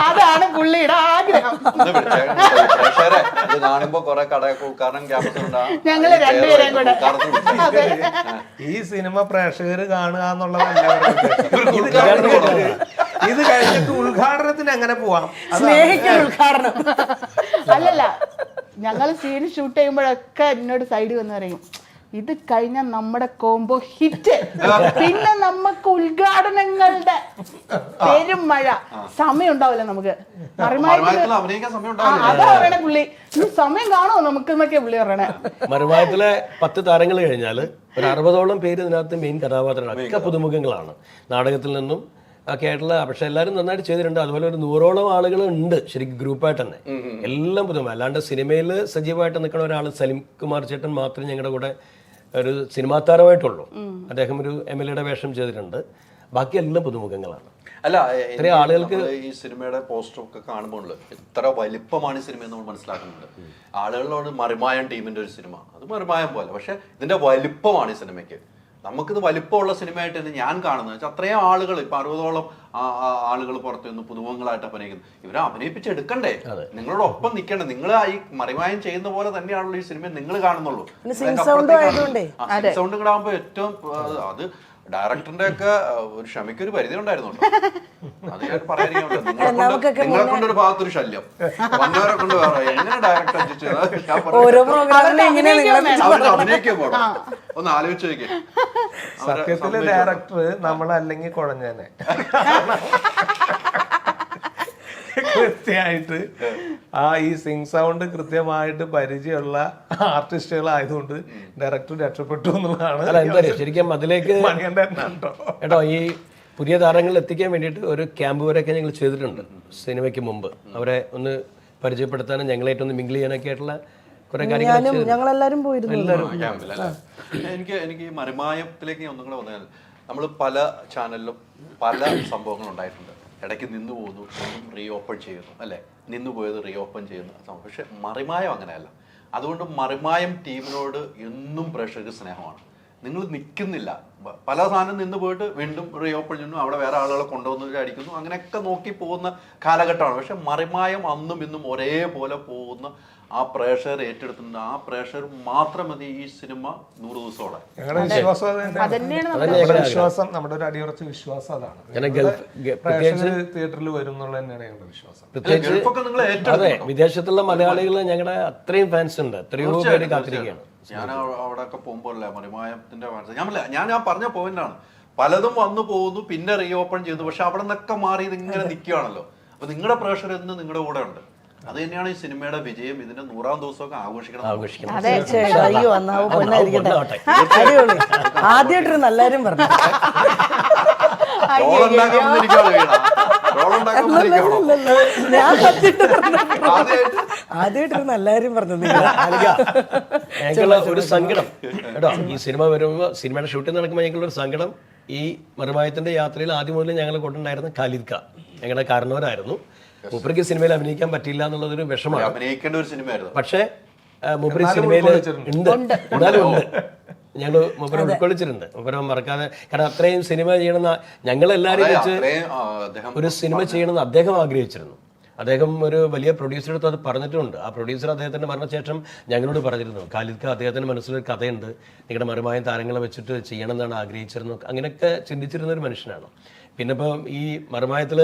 അതാണ് പുള്ളിയുടെ ആഗ്രഹം. ഞങ്ങള് രണ്ടുപേരെയും കൂടെ ഈ സിനിമ പ്രേക്ഷകർ കാണുക എന്നുള്ളതല്ല. ഇത് കഴിഞ്ഞിട്ട് ഉദ്ഘാടനത്തിന് എങ്ങനെ പോവാം, സ്നേഹിക്കാൻ ഉദ്ഘാടനം. അല്ലല്ല, ഞങ്ങൾ സീൻ ഷൂട്ട് ചെയ്യുമ്പോഴൊക്കെ എന്നോട് സൈഡിൽ വന്ന് പറയും, ഇത് കഴിഞ്ഞ നമ്മുടെ കോംബോ ഹിറ്റ്, പിന്നെ നമുക്ക് ഉദ്ഘാടനങ്ങളുടെ പെരും മഴ, സമയം ഉണ്ടാവില്ല നമുക്ക്. അതാ പറയണേ പുള്ളി, ഈ സമയം കാണുമോ നമുക്ക് എന്നൊക്കെ പുള്ളി പറയണേ. മറുമായത്തിലെ 10 താരങ്ങൾ കഴിഞ്ഞാൽ ഒരു 60ഓളം പേര് ഇതിനകത്ത് മെയിൻ കഥാപാത്രങ്ങളാണ്. ഒക്കെ പുതുമുഖങ്ങളാണ് നാടകത്തിൽ നിന്നും ഒക്കെ ആയിട്ടുള്ള. പക്ഷെ എല്ലാവരും നന്നായിട്ട് ചെയ്തിട്ടുണ്ട്. അതുപോലെ ഒരു 100ഓളം ആളുകൾ ഉണ്ട് ശരിക്കും ഗ്രൂപ്പായിട്ട് തന്നെ, എല്ലാം പുതുമ. അല്ലാണ്ട് സിനിമയിൽ സജീവമായിട്ട് നിൽക്കുന്ന ഒരാൾ സലിം കുമാർ ചേട്ടൻ മാത്രമേ ഞങ്ങളുടെ കൂടെ ഒരു സിനിമാ താരമായിട്ടുള്ളൂ. അദ്ദേഹം ഒരു MLA വേഷം ചെയ്തിട്ടുണ്ട്. ബാക്കി എല്ലാം പുതുമുഖങ്ങളാണ്. അല്ല, ഇത്രയും ആളുകൾക്ക് ഈ സിനിമയുടെ പോസ്റ്റർ ഒക്കെ കാണുമ്പോൾ എത്ര വലിപ്പമാണ് ഈ സിനിമ എന്ന് നമ്മൾ മനസ്സിലാക്കുന്നുണ്ട്. ആളുകളോട് മറിമായം ടീമിന്റെ ഒരു സിനിമ, അത് മറിമായം പോലെ, പക്ഷെ ഇതിന്റെ വലിപ്പമാണ് ഈ സിനിമയ്ക്ക്. നമുക്കിത് വലിപ്പമുള്ള സിനിമയായിട്ട് തന്നെ ഞാൻ കാണുന്നത് വെച്ചാൽ അത്രയും ആളുകൾ ഇപ്പൊ 60ഓളം ആളുകൾ പുറത്തു നിന്ന് പുതുമുഖങ്ങളായിട്ട് അഭിനയിക്കുന്നു. ഇവരെ അഭിനയിപ്പിച്ചെടുക്കണ്ടേ, നിങ്ങളോടൊപ്പം നിൽക്കണ്ടേ? നിങ്ങൾ ഈ മറിമായം ചെയ്യുന്ന പോലെ തന്നെയാണല്ലോ ഈ സിനിമ നിങ്ങൾ കാണുന്നുള്ളൂ. സൗണ്ട് കൂടെ ആകുമ്പോ ഏറ്റവും അത് ഡയറക്ടറിന്റെ ഒക്കെ ഒരു ക്ഷമയ്ക്കൊരു പരിധി ഉണ്ടായിരുന്നു. അത് ഞാൻ പറയാൻ നിങ്ങളെ കൊണ്ടൊരു ഭാഗത്തൊരു ശല്യം വന്നവരെ കൊണ്ട് വേറെ എങ്ങനെ ഡയറക്ടർ അഭിനയിക്കാൻ പോകണം ഒന്ന് ആലോചിച്ച് നോക്കിയേ. സത്യത്തില് ഡയറക്ടർ നമ്മളല്ലെങ്കിൽ കുഴഞ്ഞേനെ. കൃത്യമായിട്ട് ഈ സിംഗ് സൗണ്ട് കൃത്യമായിട്ട് പരിചയമുള്ള ആർട്ടിസ്റ്റുകളായതുകൊണ്ട് ഡയറക്ടർ രക്ഷപ്പെട്ടു എന്നുള്ളതാണ് ശരിക്കും അതിലേക്ക് കേട്ടോ. ഈ പുതിയ താരങ്ങൾ എത്തിക്കാൻ വേണ്ടിയിട്ട് ഒരു ക്യാമ്പ് വരെയൊക്കെ ഞങ്ങൾ ചെയ്തിട്ടുണ്ട് സിനിമയ്ക്ക് മുമ്പ്. അവരെ ഒന്ന് പരിചയപ്പെടുത്താനും ഞങ്ങളായിട്ടൊന്ന് മിങ്കിൾ ചെയ്യാനൊക്കെ ആയിട്ടുള്ള കുറെ കാര്യങ്ങൾ ഞങ്ങളെല്ലാരും പോയിരുന്നു. എനിക്ക് ഈ മറിമായത്തിലേക്ക് ഒന്നും കൂടെ വന്നാൽ നമ്മൾ പല ചാനലിലും പല സംഭവങ്ങൾ ഉണ്ടായിട്ടുണ്ട്. ഇടയ്ക്ക് നിന്ന് പോകുന്നു, റീ ഓപ്പൺ ചെയ്യുന്നു, അല്ലേ? നിന്ന് പോയത് റീ ഓപ്പൺ ചെയ്യുന്നു. പക്ഷെ മറിമായം അങ്ങനെയല്ല. അതുകൊണ്ട് മറിമായം ടീമിനോട് എന്നും പ്രേക്ഷകർക്ക് സ്നേഹമാണ്. നിങ്ങൾ നിൽക്കുന്നില്ല, പല സാധനം നിന്ന് പോയിട്ട് വീണ്ടും റീ ഓപ്പൺ ചെയ്യുന്നു, അവിടെ വേറെ ആളുകളെ കൊണ്ടുവന്ന് അടിക്കുന്നു, അങ്ങനെയൊക്കെ നോക്കി പോകുന്ന കാലഘട്ടമാണ്. പക്ഷെ മറിമായം അന്നും ഇന്നും ഒരേപോലെ പോകുന്ന ആ പ്രേക്ഷകർ ഏറ്റെടുത്തിട്ടുണ്ട്. ആ പ്രേക്ഷകർ മാത്രം മതി ഈ സിനിമ 100 ദിവസത്തോടെ. ഞങ്ങളുടെ വിശ്വാസം നമ്മുടെ ഒരു അടിയുറച്ച വിശ്വാസം അതാണ്. തിയേറ്ററിൽ വരും എന്നുള്ള തന്നെയാണ് ഞങ്ങളുടെ വിശ്വാസം. അതെ, വിദേശത്തുള്ള മലയാളികൾ ഞങ്ങളുടെ അത്രയും ഫാൻസ് ഉണ്ട്, എത്രയോ പേര് കാത്തിരിക്കുകയാണ്. ഞാൻ അവിടെ ഒക്കെ പോകുമ്പോഴല്ലേ മറിമായത്തിന്റെ ഫാൻസ്. ഞാൻ പറഞ്ഞ പോയിന്റാണ്, പലതും വന്നു പോകുന്നു, പിന്നെ റീ ഓപ്പൺ ചെയ്തു. പക്ഷെ അവിടെ നിന്നൊക്കെ മാറി ഇതിങ്ങനെ നിൽക്കുകയാണല്ലോ. അപ്പൊ നിങ്ങളുടെ പ്രേക്ഷകർ എന്ന് നിങ്ങളുടെ കൂടെ ഉണ്ട്. അത് തന്നെയാണ് ഈ സിനിമയുടെ വിജയം. ഇതിന്റെ 100ാം ദിവസമൊക്കെ ആഘോഷിക്കണം. ആദ്യമായിട്ടൊരു നല്ലാരും പറഞ്ഞു. ആദ്യമായിട്ടൊരു നല്ലാരും പറഞ്ഞു. ഞങ്ങൾക്കുള്ള ഒരു സങ്കടം കേട്ടോ, ഈ സിനിമ വരുമ്പോൾ സിനിമയുടെ ഷൂട്ടിംഗ് നടക്കുമ്പോൾ ഞങ്ങൾക്കുള്ള ഒരു സങ്കടം, ഈ മറിമായത്തിന്റെ യാത്രയിൽ ആദ്യം മുതൽ ഞങ്ങൾ കൊണ്ടുണ്ടായിരുന്ന ഖാലിദ് ഖാൻ ഞങ്ങളുടെ കാരണവരായിരുന്നു. മൂപ്പർക്ക് സിനിമയിൽ അഭിനയിക്കാൻ പറ്റില്ല എന്നുള്ളതൊരു വിഷമമാണ്. അഭിനയിക്കേണ്ട ഒരു സിനിമയായിരുന്നു. പക്ഷേ മൂപ്പര് സിനിമയിൽ ഉണ്ട്, എന്നാലും ഉണ്ട്. ഞങ്ങൾ മൂപ്പരെ ഉൾക്കൊള്ളിച്ചിട്ടുണ്ട്. മൂപ്പരെ മറക്കാതെ, കാരണം അത്രയും സിനിമ ചെയ്യണമെന്ന് ഞങ്ങളെല്ലാവരും വെച്ച് ഒരു സിനിമ ചെയ്യണമെന്ന് അദ്ദേഹം ആഗ്രഹിച്ചിരുന്നു. അദ്ദേഹം ഒരു വലിയ പ്രൊഡ്യൂസറുടെ അടുത്ത് അത് പറഞ്ഞിട്ടുമുണ്ട്. ആ പ്രൊഡ്യൂസർ അദ്ദേഹത്തിന്റെ മരണശേഷം ഞങ്ങളോട് പറഞ്ഞിരുന്നു, ഖാലിദ് ഖാൻ അദ്ദേഹത്തിന്റെ മനസ്സിലൊരു കഥയുണ്ട്, നിങ്ങളുടെ മറിമായം താരങ്ങളെ വെച്ചിട്ട് ചെയ്യണമെന്നാണ് ആഗ്രഹിച്ചിരുന്നത്. അങ്ങനെയൊക്കെ ചിന്തിച്ചിരുന്ന ഒരു മനുഷ്യനാണ്. പിന്നെ ഇപ്പം ഈ മറിമായത്തിൽ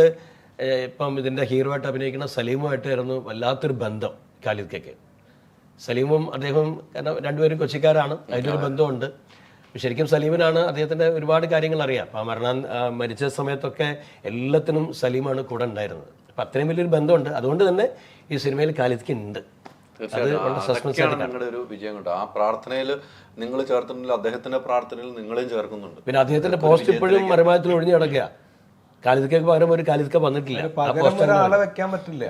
ഇപ്പം ഇതിൻ്റെ ഹീറോ ആയിട്ട് അഭിനയിക്കുന്ന സലീമുമായിട്ടായിരുന്നു വല്ലാത്തൊരു ബന്ധം ഖാലിദ് ഖയ്ക്ക്. സലീമും അദ്ദേഹവും, കാരണം രണ്ടുപേരും കൊച്ചിക്കാരാണ്, അതിൻ്റെ ഒരു ബന്ധമുണ്ട്. ശരിക്കും സലീമിനാണ് അദ്ദേഹത്തിൻ്റെ ഒരുപാട് കാര്യങ്ങൾ അറിയാം. അപ്പം മരിച്ച സമയത്തൊക്കെ എല്ലാത്തിനും സലീമാണ് കൂടെ ഉണ്ടായിരുന്നത്. അപ്പം അത്രയും വലിയൊരു ബന്ധമുണ്ട്. അതുകൊണ്ട് തന്നെ ഈ സിനിമയിൽ ഖാലിദ്ക്ക് ഉണ്ട്. നിങ്ങളുടെ ഒരു വിജയം കേട്ടോ. ആ പ്രാർത്ഥനയിൽ നിങ്ങൾ ചേർത്തിട്ടുണ്ടെങ്കിൽ അദ്ദേഹത്തിന്റെ പ്രാർത്ഥനയിൽ നിങ്ങളെയും ചേർക്കുന്നുണ്ട്. പിന്നെ അദ്ദേഹത്തിന്റെ പോസ്റ്റ് ഇപ്പോഴും മറിമായത്തിൽ ഒഴിഞ്ഞു കിടക്കുക. ഖാലിദ് ഖയ്ക്ക് പകരം ഒരു ഖാലിദ് ഖാൻ വന്നിട്ടില്ല. പകരം ഒരാളെ വെക്കാൻ പറ്റില്ല,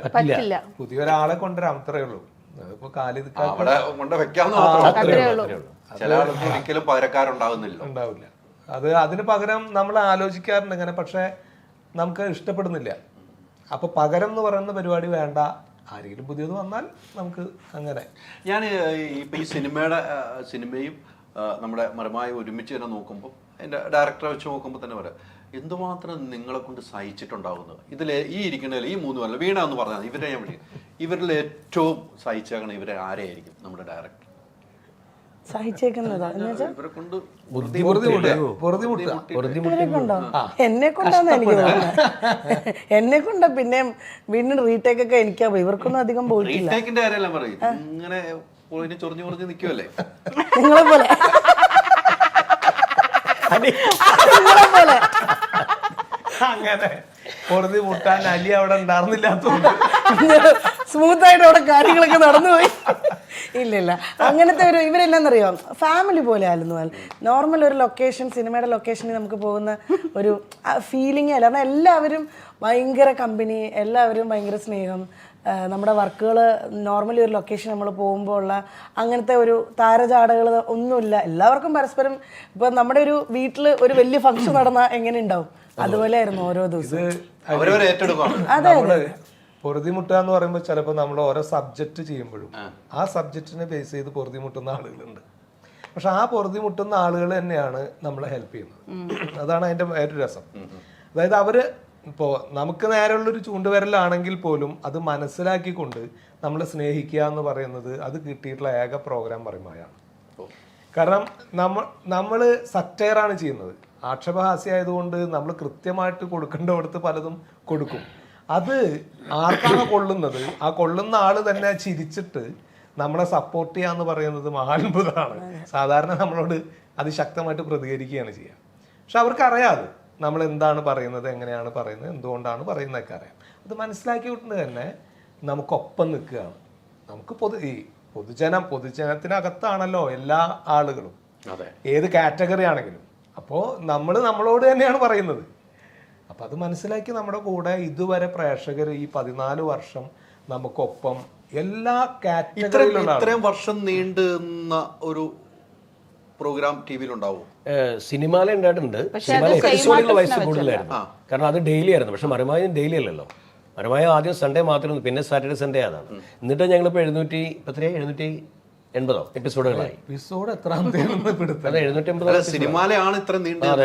പുതിയൊരാളെ കൊണ്ടുവരാൻ അത്രേ ഉള്ളൂ. അതിപ്പോ ഖാലിദ് ഖാൻ അവിടെ കൊണ്ട് വെക്കാവുന്ന ചില ആൾക്ക് ഒരിക്കലും പകരക്കാരുണ്ടാവുന്നില്ല, ഉണ്ടാവില്ല. അത് അതിന് പകരം നമ്മൾ ആലോചിക്കാറുണ്ട് ഇങ്ങനെ, പക്ഷെ നമുക്ക് ഇഷ്ടപ്പെടുന്നില്ല. അപ്പൊ പകരം എന്ന് പറയുന്ന പരിപാടി വേണ്ട, ആരെങ്കിലും പുതിയത് വന്നാൽ നമുക്ക് അങ്ങനെ. ഞാൻ ഇപ്പൊ ഈ സിനിമയും നമ്മുടെ മറിമായും ഒരുമിച്ച് തന്നെ നോക്കുമ്പോൾ, എൻ്റെ ഡയറക്ടറെ വെച്ച് നോക്കുമ്പോൾ തന്നെ പറയാം, എന്തുമാത്രം നിങ്ങളെ കൊണ്ട് സഹിച്ചിട്ടുണ്ടാവുന്നത്. ഇതിൽ ഈ ഇരിക്കുന്നതിൽ ഈ 3 പേരല്ല, വീണ എന്ന് പറഞ്ഞാൽ ഇവരെ ഞാൻ വിളിക്കും, ഇവരിൽ ഏറ്റവും സഹിച്ചേക്കണം ഇവരെ ആരെയായിരിക്കും? നമ്മുടെ ഡയറക്ടർ സഹിച്ചേക്കുന്നതാ ഇവരെ കൊണ്ട് എന്നെ കൊണ്ടാന്ന് എനിക്ക് തോന്നുന്നത്. എന്നെ കൊണ്ടാ. പിന്നെ വീണ്ടും റീടേക്ക് ഒക്കെ എനിക്കാ, ഇവർക്കൊന്നും അധികം പോയിട്ടില്ല. റീടേക്കിന്റെ കാര്യമെല്ലാം പറയും, ഇങ്ങനെ ചൊറിഞ്ഞു കുറഞ്ഞ് നിൽക്കുമല്ലേ നിങ്ങളെ പോലെ. അങ്ങനെ പൊറുതി മുട്ടാൻ അലി അവിടെ ഉണ്ടായിരുന്നില്ലാത്തോണ്ട് സ്മൂത്ത് ആയിട്ട് അവിടെ കാര്യങ്ങളൊക്കെ നടന്നുപോയി. ഇല്ല, അങ്ങനത്തെ ഒരു ഇവരെല്ലാം അറിയാം, ഫാമിലി പോലെ ആയിരുന്നു. നോർമൽ ഒരു ലൊക്കേഷൻ, സിനിമയുടെ ലൊക്കേഷനിൽ നമുക്ക് പോകുന്ന ഒരു ഫീലിംഗ് അല്ല. കാരണം എല്ലാവരും ഭയങ്കര കമ്പനി, എല്ലാവരും ഭയങ്കര സ്നേഹം. നമ്മുടെ വർക്കുകൾ നോർമലി ഒരു ലൊക്കേഷൻ നമ്മൾ പോകുമ്പോൾ ഉള്ള അങ്ങനത്തെ ഒരു താരചാടകൾ ഒന്നുമില്ല. എല്ലാവർക്കും പരസ്പരം, ഇപ്പം നമ്മുടെ ഒരു വീട്ടിൽ ഒരു വലിയ ഫംഗ്ഷൻ നടന്നാൽ എങ്ങനെ ഉണ്ടാവും, അതുപോലെ ആയിരുന്നു ഓരോ ദിവസവും. നമ്മള് പൊറുതിമുട്ടുക എന്ന് പറയുമ്പോൾ ചിലപ്പോൾ നമ്മൾ ഓരോ സബ്ജക്റ്റ് ചെയ്യുമ്പോഴും ആ സബ്ജക്റ്റിനെ ബേസ് ചെയ്ത് പൊറുതിമുട്ടുന്ന ആളുകളുണ്ട്. പക്ഷെ ആ പൊറുതി മുട്ടുന്ന ആളുകൾ തന്നെയാണ് നമ്മളെ ഹെൽപ്പ് ചെയ്യുന്നത്. അതാണ് അതിന്റെ ഒരു രസം. അതായത് അവര് ഇപ്പോൾ നമുക്ക് നേരെയുള്ളൊരു ചൂണ്ടുവിരലാണെങ്കിൽ പോലും അത് മനസ്സിലാക്കിക്കൊണ്ട് നമ്മളെ സ്നേഹിക്കുക എന്ന് പറയുന്നത് അത് കിട്ടിയിട്ടുള്ള ഏക പ്രോഗ്രാം പറയുമ്പോഴാണ്. കാരണം നമ്മൾ സറ്റയറാണ് ചെയ്യുന്നത്. ആക്ഷേപഹാസ്യമായതുകൊണ്ട് നമ്മൾ കൃത്യമായിട്ട് കൊടുക്കേണ്ടടുത്ത് പലതും കൊടുക്കും. അത് ആർക്കാണ് കൊള്ളുന്നത്, ആ കൊള്ളുന്ന ആള് തന്നെ ചിരിച്ചിട്ട് നമ്മളെ സപ്പോർട്ട് ചെയ്യാന്ന് പറയുന്നത് മഹാത്ഭുതമാണ്. സാധാരണ നമ്മളോട് അതിശക്തമായിട്ട് പ്രതികരിക്കുകയാണ് ചെയ്യുക. പക്ഷെ അവർക്കറിയാതെ നമ്മൾ എന്താണ് പറയുന്നത്, എങ്ങനെയാണ് പറയുന്നത്, എന്തുകൊണ്ടാണ് പറയുന്നതൊക്കെ അറിയാം. അത് മനസ്സിലാക്കിക്കൊണ്ട് തന്നെ നമുക്കൊപ്പം നിൽക്കുകയാണ്. നമുക്ക് പൊതുജനത്തിനകത്താണല്ലോ എല്ലാ ആളുകളും, ഏത് കാറ്റഗറി ആണെങ്കിലും. അപ്പോൾ നമ്മളോട് തന്നെയാണ് പറയുന്നത്. അപ്പം അത് മനസ്സിലാക്കി നമ്മുടെ കൂടെ ഇതുവരെ പ്രേക്ഷകർ ഈ 14 വർഷം നമുക്കൊപ്പം എല്ലാ കാറ്റഗറിയിലുള്ള ഇത്രയും വർഷം നീണ്ടുന്ന ഒരു പ്രോഗ്രാം ടി വിയിലുണ്ടാവും. സിനിമയിലെ ഉണ്ടായിട്ടുണ്ട്. സിനിമയിലെ എപ്പിസോഡുകളുടെ വയസ്സ് കൂടുതലായിരുന്നു, കാരണം അത് ഡെയിലി ആയിരുന്നു. പക്ഷെ മറിമായ ഡെയിലി അല്ലല്ലോ. മറിമായ ആദ്യം സൺഡേ മാത്രമേ, പിന്നെ സാറ്റർഡേ സൺഡേ അതാണ്. എന്നിട്ട് ഞങ്ങളിപ്പോൾ 780 എപ്പിസോഡുകളായി. എപ്പിസോഡ് എത്രാമത്തേന്ന് പിടുത്തം. അതെ, 780. സിനിമയിലാണ് ഇത്ര നീണ്ടത്.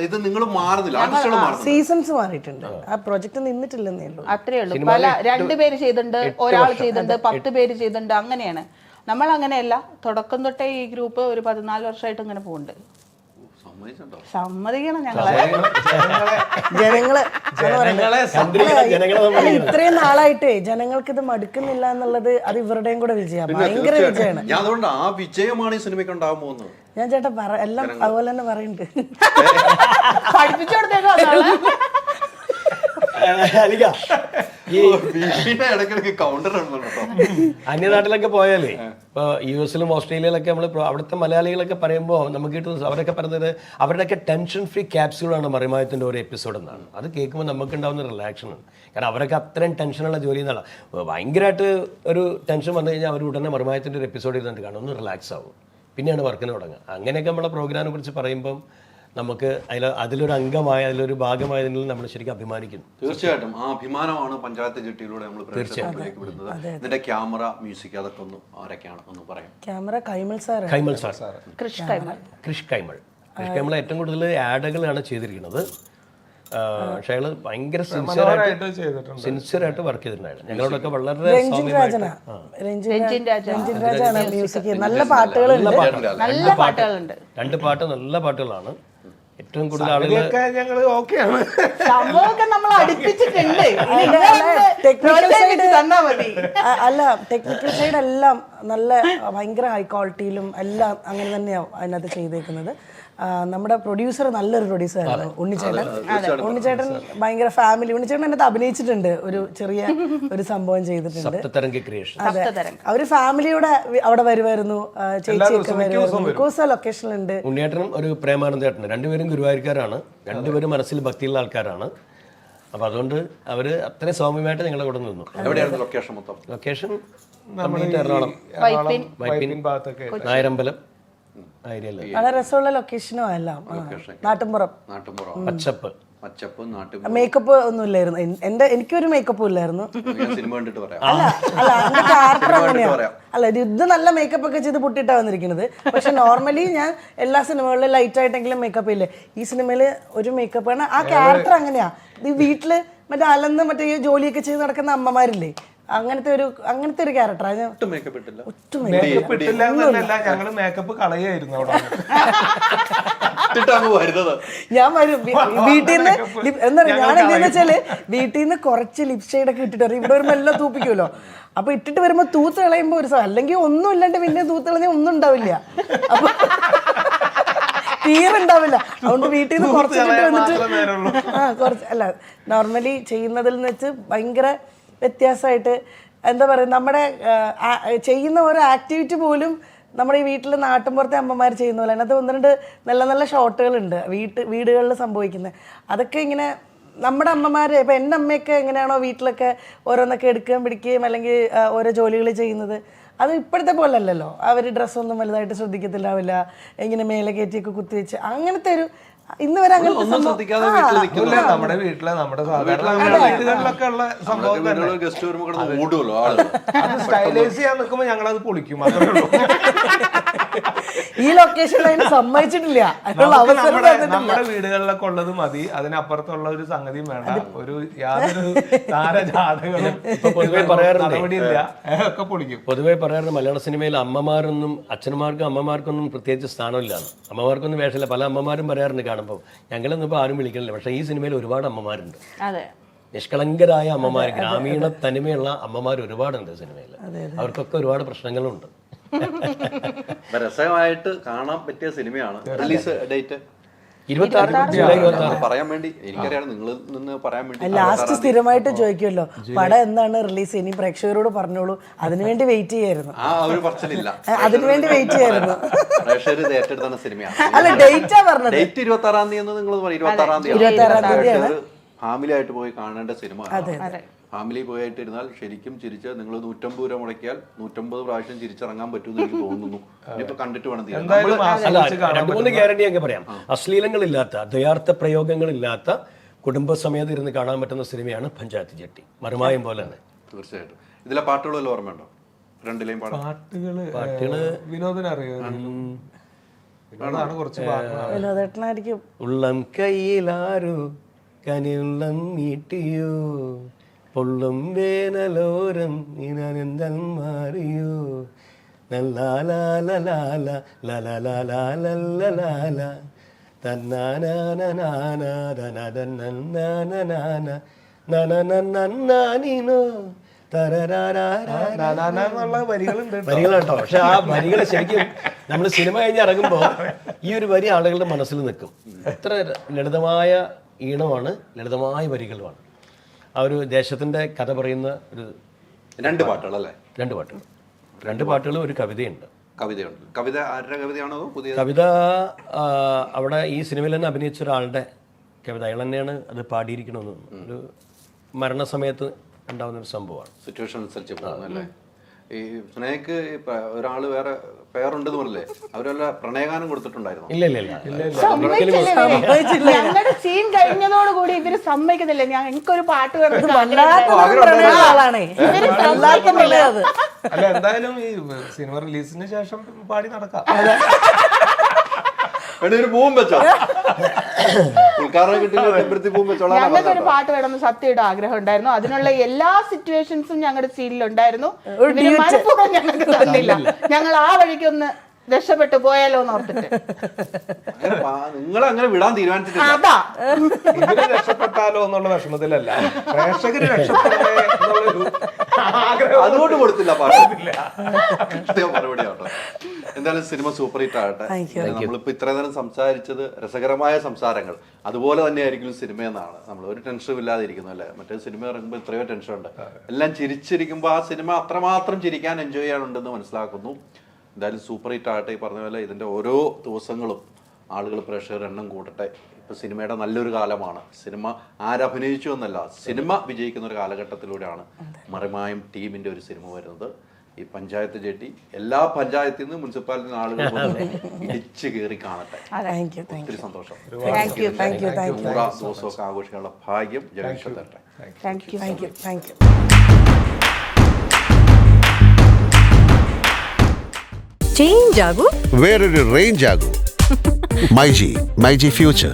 ഇത് നിങ്ങൾ മാറുന്നില്ല, ആർട്ടിസ്റ്റുകൾ മാറുന്നില്ല, സീസൺസ് മാറിയിട്ടുണ്ട്. ആ പ്രൊജക്ട് നിന്നിട്ടില്ലെന്നേ ഉള്ളൂ. അത്രേ ഉള്ളൂ. പല 2 പേര് ചെയ്തിട്ടുണ്ട്, ഒരാൾ ചെയ്തിട്ടുണ്ട്, 10 പേര് ചെയ്തിട്ടുണ്ട്. അങ്ങനെയാണ്. നമ്മൾ അങ്ങനെയല്ല. തുടക്കം തൊട്ടേ ഈ ഗ്രൂപ്പ് ഒരു 14 വർഷമായിട്ട് ഇങ്ങനെ പോകുന്നുണ്ട്. സമ്മതിക്കണം ജനങ്ങള് ഇത്രയും നാളായിട്ടേ ജനങ്ങൾക്ക് ഇത് മടുക്കുന്നില്ല എന്നുള്ളത് അത് ഇവരുടെയും കൂടെ വിജയമാണ്. ഭയങ്കര വിജയമാണ്. അതുകൊണ്ട് ആ വിജയമാണ് ഈ സിനിമയ്ക്ക് ഉണ്ടാകാൻ പോകുന്നത്. ഞാൻ ചേട്ടാ എല്ലാം അതുപോലെ തന്നെ പറയുന്നുണ്ട്. പഠിപ്പിച്ചു കൊടുത്തേക്കോ. അന്യനാട്ടിലൊക്കെ പോയാലേ, ഇപ്പോൾ US-ലും ഓസ്ട്രേലിയയിലൊക്കെ നമ്മൾ അവിടുത്തെ മലയാളികളൊക്കെ പറയുമ്പോൾ നമുക്ക് കിട്ടുന്ന അവരൊക്കെ പറയുന്നത് അവരുടെയൊക്കെ ടെൻഷൻ ഫ്രീ ക്യാപ്സ്യൂളാണ് മറിമായത്തിൻ്റെ ഒരു എപ്പിസോഡ് എന്നാണ്. അത് കേൾക്കുമ്പോൾ നമുക്ക് ഉണ്ടാകുന്ന റിലാക്ഷനാണ്. കാരണം അവരൊക്കെ അത്രയും ടെൻഷനുള്ള ജോലി എന്നാണ്. ഭയങ്കരമായിട്ട് ഒരു ടെൻഷൻ വന്നു കഴിഞ്ഞാൽ അവർ ഉടനെ മറിമായത്തിൻ്റെ ഒരു എപ്പിസോഡ് ഇരുന്നിട്ട് കാണും, ഒന്ന് റിലാക്സ് ആവും, പിന്നെയാണ് വർക്കിന് തുടങ്ങുക. അങ്ങനെയൊക്കെ നമ്മളെ പ്രോഗ്രാമിനെ കുറിച്ച് പറയുമ്പം നമുക്ക് അതിലൊരു അംഗമായ, അതിലൊരു ഭാഗമായതിൽ നമ്മൾ ശരിക്കും അഭിമാനിക്കുന്നു. തീർച്ചയായിട്ടും ആ അഭിമാനമാണ് പഞ്ചായത്ത് ചിട്ടിയിലൂടെ നമ്മൾ പ്രേക്ഷകരിലേക്ക് വിടുന്നത്. ഇതിന്റെ ക്യാമറ, മ്യൂസിക്, അതൊക്കെ ഒന്ന് ആരൊക്കെയാണ് ഒന്ന് പറയാം. ക്യാമറ കൈമൾ സാർ, കൃഷ് കൈമൾ ഏറ്റവും കൂടുതൽ ആഡുകളാണ് ചെയ്തിരിക്കുന്നത്. പക്ഷെ അയാള് ഭയങ്കര സിൻസിയറായിട്ട് വർക്ക് ചെയ്തിട്ടുണ്ടായിരുന്നു. ഞങ്ങളോടൊക്കെ വളരെ രഞ്ജിൻ രാജാണ് മ്യൂസിക്. നല്ല പാട്ടുകളുണ്ട്, നല്ല പാട്ടുകളുണ്ട്. 2 പാട്ട് നല്ല പാട്ടുകളാണ്. ഏറ്റവും കൂടുതൽ ആളുകൾ ഞങ്ങള് ഓക്കെയാണ്. സംഭവമൊക്കെ നമ്മൾ അടുപ്പിച്ചിട്ടുണ്ട്. അല്ല, ടെക്നിക്കൽ സൈഡ് എല്ലാം നല്ല ഭയങ്കര ഹൈ ക്വാളിറ്റിയിലും എല്ലാം അങ്ങനെ തന്നെയാവും അതിനകത്ത് ചെയ്തേക്കുന്നത്. നമ്മുടെ പ്രൊഡ്യൂസർ നല്ലൊരു പ്രൊഡ്യൂസറായിരുന്നു, ഉണ്ണിച്ചേട്ടൻ ഭയങ്കര ഫാമിലി. ഉണ്ണിച്ചേട്ടൻ അതിനകത്ത് അഭിനയിച്ചിട്ടുണ്ട്, ഒരു ചെറിയ ഒരു സംഭവം ചെയ്തിട്ടുണ്ട്. അതെ, അവര് ഫാമിലിയോടെ അവിടെ വരുമായിരുന്നു, ചേച്ചിയൊക്കെ വരുമായിരുന്നു. ലൊക്കേഷനിലുണ്ട്. ഉണ്ണിയേട്ടനും ഒരു പ്രേമാനന്ദേട്ടനും, 2 പേരും ഗുരുവായൂർക്കാരാണ്, 2 പേരും മനസ്സിൽ ഭക്തിയുള്ള ആൾക്കാരാണ്. അപ്പൊ അതുകൊണ്ട് അവര് അത്രയും സൗമ്യമായിട്ട് ഞങ്ങളെ കൂടെ നിന്നു. എവിടെയായിരുന്നു ലൊക്കേഷൻ മൊത്തം? ലൊക്കേഷൻ എറണാകുളം, നായരമ്പലം വളരെ രസമുള്ള ലൊക്കേഷനും എല്ലാം. നാട്ടുംപുറം, പച്ചപ്പ്, മേക്കപ്പ് ഒന്നും ഇല്ലായിരുന്നു. എനിക്കൊരു മേക്കപ്പും ഇല്ലായിരുന്നു. അല്ല എന്റെ ക്യാരക്ടർ അങ്ങനെയാണ്. അല്ല, ഇത് നല്ല മേക്കപ്പ് ഒക്കെ ചെയ്ത് പൊട്ടിയിട്ടാണ് വന്നിരിക്കുന്നത്. പക്ഷെ നോർമലി ഞാൻ എല്ലാ സിനിമകളിലും ലൈറ്റ് ആയിട്ടെങ്കിലും മേക്കപ്പ് ഇല്ലേ. ഈ സിനിമയില് ഒരു മേക്കപ്പ് ആണ്. ആ ക്യാരക്ടർ അങ്ങനെയാ. ഈ വീട്ടില് മറ്റേ അലന്ന് മറ്റേ ജോലിയൊക്കെ ചെയ്ത് നടക്കുന്ന അമ്മമാരില്ലേ, അങ്ങനത്തെ ഒരു ക്യാരക്ടറാണ്. ഞങ്ങള് മേക്കപ്പ് കളയായിരുന്നു അവിടെ. ഞാൻ വരും വീട്ടിൽ നിന്ന്, എന്താ പറയാ, ഞാൻ എന്താന്ന് വെച്ചാല് വീട്ടിൽ നിന്ന് കുറച്ച് ലിപ് ഷെയ്ഡ് ഒക്കെ ഇട്ടിട്ട് വരും. ഇവിടെ വരുമ്പോ എല്ലാം തൂപ്പിക്കുമല്ലോ. അപ്പൊ ഇട്ടിട്ട് വരുമ്പോ തൂത്ത് കളയുമ്പോ ഒരു അല്ലെങ്കിൽ ഒന്നും ഇല്ലാണ്ട് പിന്നെ തൂത്ത് കളഞ്ഞാൽ ഒന്നും ഉണ്ടാവില്ല, അപ്പൊ തീരുണ്ടാവില്ല. അതുകൊണ്ട് വീട്ടിൽ നിന്ന് കുറച്ചിട്ട് വന്നിട്ട് കുറച്ച് അല്ല, നോർമലി ചെയ്യുന്നതിൽ നിന്ന് വെച്ച് ഭയങ്കര വ്യത്യാസമായിട്ട് എന്താ പറയുക, നമ്മുടെ ചെയ്യുന്ന ഓരോ ആക്ടിവിറ്റി പോലും നമ്മുടെ ഈ വീട്ടിൽ നാട്ടിൻപുറത്തെ അമ്മമാർ ചെയ്യുന്ന പോലെ. അതിനകത്ത് 1-2 നല്ല നല്ല ഷോട്ടുകളുണ്ട് വീടുകളിൽ സംഭവിക്കുന്നത്. അതൊക്കെ ഇങ്ങനെ നമ്മുടെ അമ്മമാർ, ഇപ്പം എൻ്റെ അമ്മയൊക്കെ എങ്ങനെയാണോ വീട്ടിലൊക്കെ ഓരോന്നൊക്കെ എടുക്കുകയും പിടിക്കുകയും അല്ലെങ്കിൽ ഓരോ ജോലികൾ ചെയ്യുന്നത്, അത് ഇപ്പോഴത്തെ പോലെ അല്ലല്ലോ. അവർ ഡ്രസ്സൊന്നും വലുതായിട്ട് ശ്രദ്ധിക്കത്തില്ലാവില്ല, ഇങ്ങനെ മേലെ കയറ്റിയൊക്കെ കുത്തിവെച്ച് അങ്ങനത്തെ ഒരു ഇന്ന് വരെ അങ്ങനത്തെ ഒന്നും സംഭവം- ശ്രദ്ധിക്കാതെ ആ, വീട്ടിൽ നിൽക്കുന്ന ഇല്ല, നമ്മുടെ വീട്ടിലെ നമ്മുടെ സാധാരണ വീടുകളിലൊക്കെ ഉള്ള സംഭവം തന്നെ. ഗസ്റ്റ് വരുമ്പോൾ കിടന്ന് ഓടുമല്ലോ ആളുകൾ. അത് സ്റ്റൈലൈസ് ചെയ്യാൻ നിൽക്കുമ്പോൾ ഞങ്ങൾ അത് പൊളിക്കും. അത്രേ ഉള്ളൂ. ഈ ലൊക്കേഷനിൽ അതിന് സമ്മതിച്ചിട്ടില്ല, അതിനുള്ള നമുക്ക് അവസരം തന്നിട്ടില്ല. നമ്മുടെ വീടുകളിലൊക്കെ ഉള്ളത് മതി. അതിനപ്പുറത്തുള്ള ഒരു സംഗതിയും വേണ്ട. ഒരു യാതൊരു താരജാതകളും പൊതുവെ പറയാറുണ്ട് നടപടിയില്ല, ഒക്കെ പൊളിക്കും. പൊതുവെ പറയാറുണ്ട് മലയാള സിനിമയിൽ അമ്മമാരൊന്നും അച്ഛന്മാർക്കും അമ്മമാർക്കൊന്നും പ്രത്യേകിച്ച് സ്ഥാനമില്ലാന്ന്. അമ്മമാർക്കൊന്നും വേഷമില്ല. പല അമ്മമാരും പറയാറുണ്ട് കാണുമ്പോൾ, ഞങ്ങളൊന്നും ഇപ്പോൾ ആരും വിളിക്കണില്ല. പക്ഷേ ഈ സിനിമയിൽ ഒരുപാട് അമ്മമാരുണ്ട്, അതെ. നിഷ്കളങ്കരായ അമ്മമാർ, ഗ്രാമീണ തനിമയുള്ള അമ്മമാർ ഒരുപാടുണ്ട് സിനിമയിൽ. അവർക്കൊക്കെ ഒരുപാട് പ്രശ്നങ്ങളുണ്ട്. അപ്പൊ രസമായിട്ട് കാണാൻ പറ്റിയ സിനിമയാണ്. Release date 26 July 26. പറയാൻ വേണ്ടി എനിക്കറിയാം, നിങ്ങൾ നിന്ന് പറയാൻ വേണ്ടി ലാസ്റ്റ് സ്ഥിരമായിട്ട് ചോദിക്കുമല്ലോ പടം എന്നാണ് റിലീസ്, ഇനി പ്രേക്ഷകരോട് പറഞ്ഞോളൂ. അതിനുവേണ്ടി വെയിറ്റ് ചെയ്യായിരുന്നു, ആ ഒരു പറച്ചിലില്ല. അതിനുവേണ്ടി വെയിറ്റ് ചെയ്യായിരുന്നു. പ്രേക്ഷകർ ഇത് ഏറ്റെടുത്ത സിനിമയാണ്. അല്ല, ഡേറ്റാ പറഞ്ഞത്. ഡേറ്റ് 26-ാം തീയതി എന്ന് നിങ്ങൾ പറയും. 26-ാം തീയതി 26-ാം തീയതിയാണ്. ഫാമിലി ആയിട്ട് പോയി കാണേണ്ട സിനിമ. അതെ. ഫാമിലി പോയിട്ട് ഇരുന്നാൽ ശരിക്കും ചിരിച്ച് നിങ്ങൾ 150 രൂപ മുടക്കിയാൽ 150 പ്രാവശ്യം ചിരിച്ചിറങ്ങാൻ പറ്റുമെന്ന് എനിക്ക് തോന്നുന്നു. ഇനിയിപ്പോ കണ്ടിട്ട് വേണം തീരാൻ. എന്തായാലും അല്ല, ആസ്വദിച്ച് കാണാൻ 2-3 ഗ്യാരണ്ടി ഒക്കെ പറയാം. അശ്ലീലങ്ങളില്ലാത്ത, ദ്വയാർത്ഥ പ്രയോഗങ്ങളില്ലാത്ത, കുടുംബസമേതം ഇരുന്ന് കാണാൻ പറ്റുന്ന സിനിമയാണ് പഞ്ചായത്ത് ജട്ടി. മറുമായം പോലെ തന്നെ. തീർച്ചയായിട്ടും. ഇതിലെ പാട്ടുകളെല്ലാം ഓർമ്മയുണ്ടോ? രണ്ടിലെയും പാട്ടുകള് വിനോദനറിയോ? വിനോദാണ് കുറച്ച് പാട്ടുകൾ. വിനോദേട്ടനായിരിക്കും. ഉള്ളം കയ്യിലാരോ കനിയുള്ളം നീട്ടിയോ, പൊള്ളും വേനലോരം നീനന്തം മാറിയോ, നല്ലാലാലാല ലലലാലാലല്ലലാല തന്നാനാനാനാന തനതന്നനാനാന നനനന്നനാനിനോ എന്നുള്ള വരികളുണ്ട്. വരികളുണ്ടോ? പക്ഷെ ആ വരികൾ ശരിക്കും നമ്മൾ സിനിമ കഴിഞ്ഞ് ഇറങ്ങുമ്പോൾ ഈ ഒരു വരി ആളുകളുടെ മനസ്സിൽ നിൽക്കും. എത്ര ലളിതമായ ഈണമാണ്, ലളിതമായ വരികളുമാണ്. ആ ഒരു ദേശത്തിൻ്റെ കഥ പറയുന്ന ഒരു രണ്ട് പാട്ടുകളല്ലേ? രണ്ട് പാട്ടുകൾ ഒരു കവിതയുണ്ട്. കവിതയുണ്ട്. കവിത ആരുടെ കവിതയാണോ പുതിയ കവിത അവിടെ ഈ സിനിമയിൽ തന്നെ അഭിനയിച്ച ഒരാളുടെ കവിത. അയാൾ തന്നെയാണ് അത് പാടിയിരിക്കണമെന്ന്. ഒരു മരണസമയത്ത് ഉണ്ടാവുന്ന ഒരു സംഭവമാണ്. സിറ്റുവേഷൻ അനുസരിച്ച് പോകുന്നല്ലേ? ഈ സ്നേഹക്ക് ഒരാള് വേറെ പേരുണ്ടെന്ന് പറഞ്ഞല്ലേ, അവരെല്ലാം പ്രണയഗാനം കൊടുത്തിട്ടുണ്ടായിരുന്നു. ഇല്ല സമ്മതിച്ചില്ലേ? ഞങ്ങളുടെ സീൻ കഴിഞ്ഞതോടുകൂടി ഇവര് സമ്മതിക്കുന്നില്ല. ഞങ്ങൾക്കൊരു പാട്ട് അല്ല, എന്തായാലും ഈ സിനിമ റിലീസിന് ശേഷം പാടി നടക്കാം. ഒരു പൂവും വെച്ചോ, ഉദ്ഘാടനം കിട്ടിയ പൂവും വെച്ചോളാം. ഞങ്ങൾക്കൊരു പാട്ട് വേണമെന്ന് സത്യയുടെ ആഗ്രഹം ഉണ്ടായിരുന്നു. അതിനുള്ള എല്ലാ സിറ്റുവേഷൻസും ഞങ്ങളുടെ സീനിലുണ്ടായിരുന്നു. മനഃപൂർവ്വം ഞങ്ങൾക്ക് തന്നില്ല. ഞങ്ങൾ ആ വഴിക്കൊന്ന് രക്ഷപ്പെട്ടു പോയാലോ എന്ന് ഓർത്തിട്ട് നിങ്ങൾ അങ്ങനെ വിടാൻ തീരുമാനിച്ചിട്ടില്ല. അതാ ഇവര് രക്ഷപ്പെട്ടാലോ എന്നുള്ള വിഷമത്തിലല്ല, പ്രേക്ഷകര് രക്ഷപ്പെടണേ എന്നുള്ളൊരു ആഗ്രഹം അതുകൊണ്ട് കൊടുത്തില്ല പാട്ടില്ല. മറുപടി ആവട്ടെ. എന്തായാലും സിനിമ സൂപ്പർ ഹിറ്റ് ആകട്ടെ. നമ്മളിപ്പോ ഇത്രയും നേരം സംസാരിച്ചത് രസകരമായ സംസാരങ്ങൾ, അതുപോലെ തന്നെ ആയിരിക്കും സിനിമ എന്നാണ്. നമ്മൾ ഒരു ടെൻഷനും ഇല്ലാതെ ഇരിക്കുന്നു അല്ലേ? മറ്റേ സിനിമ ഇറങ്ങുമ്പോൾ എത്രയോ ടെൻഷൻ ഉണ്ട്. എല്ലാം ചിരിച്ചിരിക്കുമ്പോൾ ആ സിനിമ അത്രമാത്രം ചിരിക്കാൻ എൻജോയ് ചെയ്യാനുണ്ടെന്ന് മനസ്സിലാക്കുന്നു. എന്തായാലും സൂപ്പർ ഹിറ്റ് ആകട്ടെ. ഈ പറഞ്ഞ പോലെ ഇതിൻ്റെ ഓരോ ദിവസങ്ങളും ആളുകൾ പ്രേക്ഷകർ എണ്ണം കൂട്ടട്ടെ. ഇപ്പോൾ സിനിമയുടെ നല്ലൊരു കാലമാണ്. സിനിമ ആരഭിനയിച്ചു എന്നല്ല, സിനിമ വിജയിക്കുന്ന ഒരു കാലഘട്ടത്തിലൂടെയാണ് മറിമായം ടീമിൻ്റെ ഒരു സിനിമ വരുന്നത്. ഈ പഞ്ചായത്ത് ജെട്ടി എല്ലാ പഞ്ചായത്തിൽ നിന്ന് മുനിസിപ്പാലിറ്റി നിന്ന് ആളുകൾ ഇടിച്ചു കയറി കാണട്ടെ. ഒത്തിരി സന്തോഷം. 100 ദിവസമൊക്കെ ആഘോഷിക്കാനുള്ള ഭാഗ്യം ജഗദീശ്വരൻ തരട്ടെ. Thank you. ചേഞ്ച് ആകൂ, വേറൊരു റേഞ്ച് ആകൂ. മൈജി ഫ്യൂച്ചർ.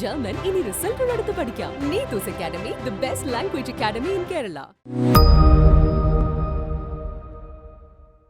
ജർമ്മൻ ഇനി റിസൾട്ടുകൾ എടുത്ത് പഠിക്കാം. Neethu's academy, the best language academy in Kerala.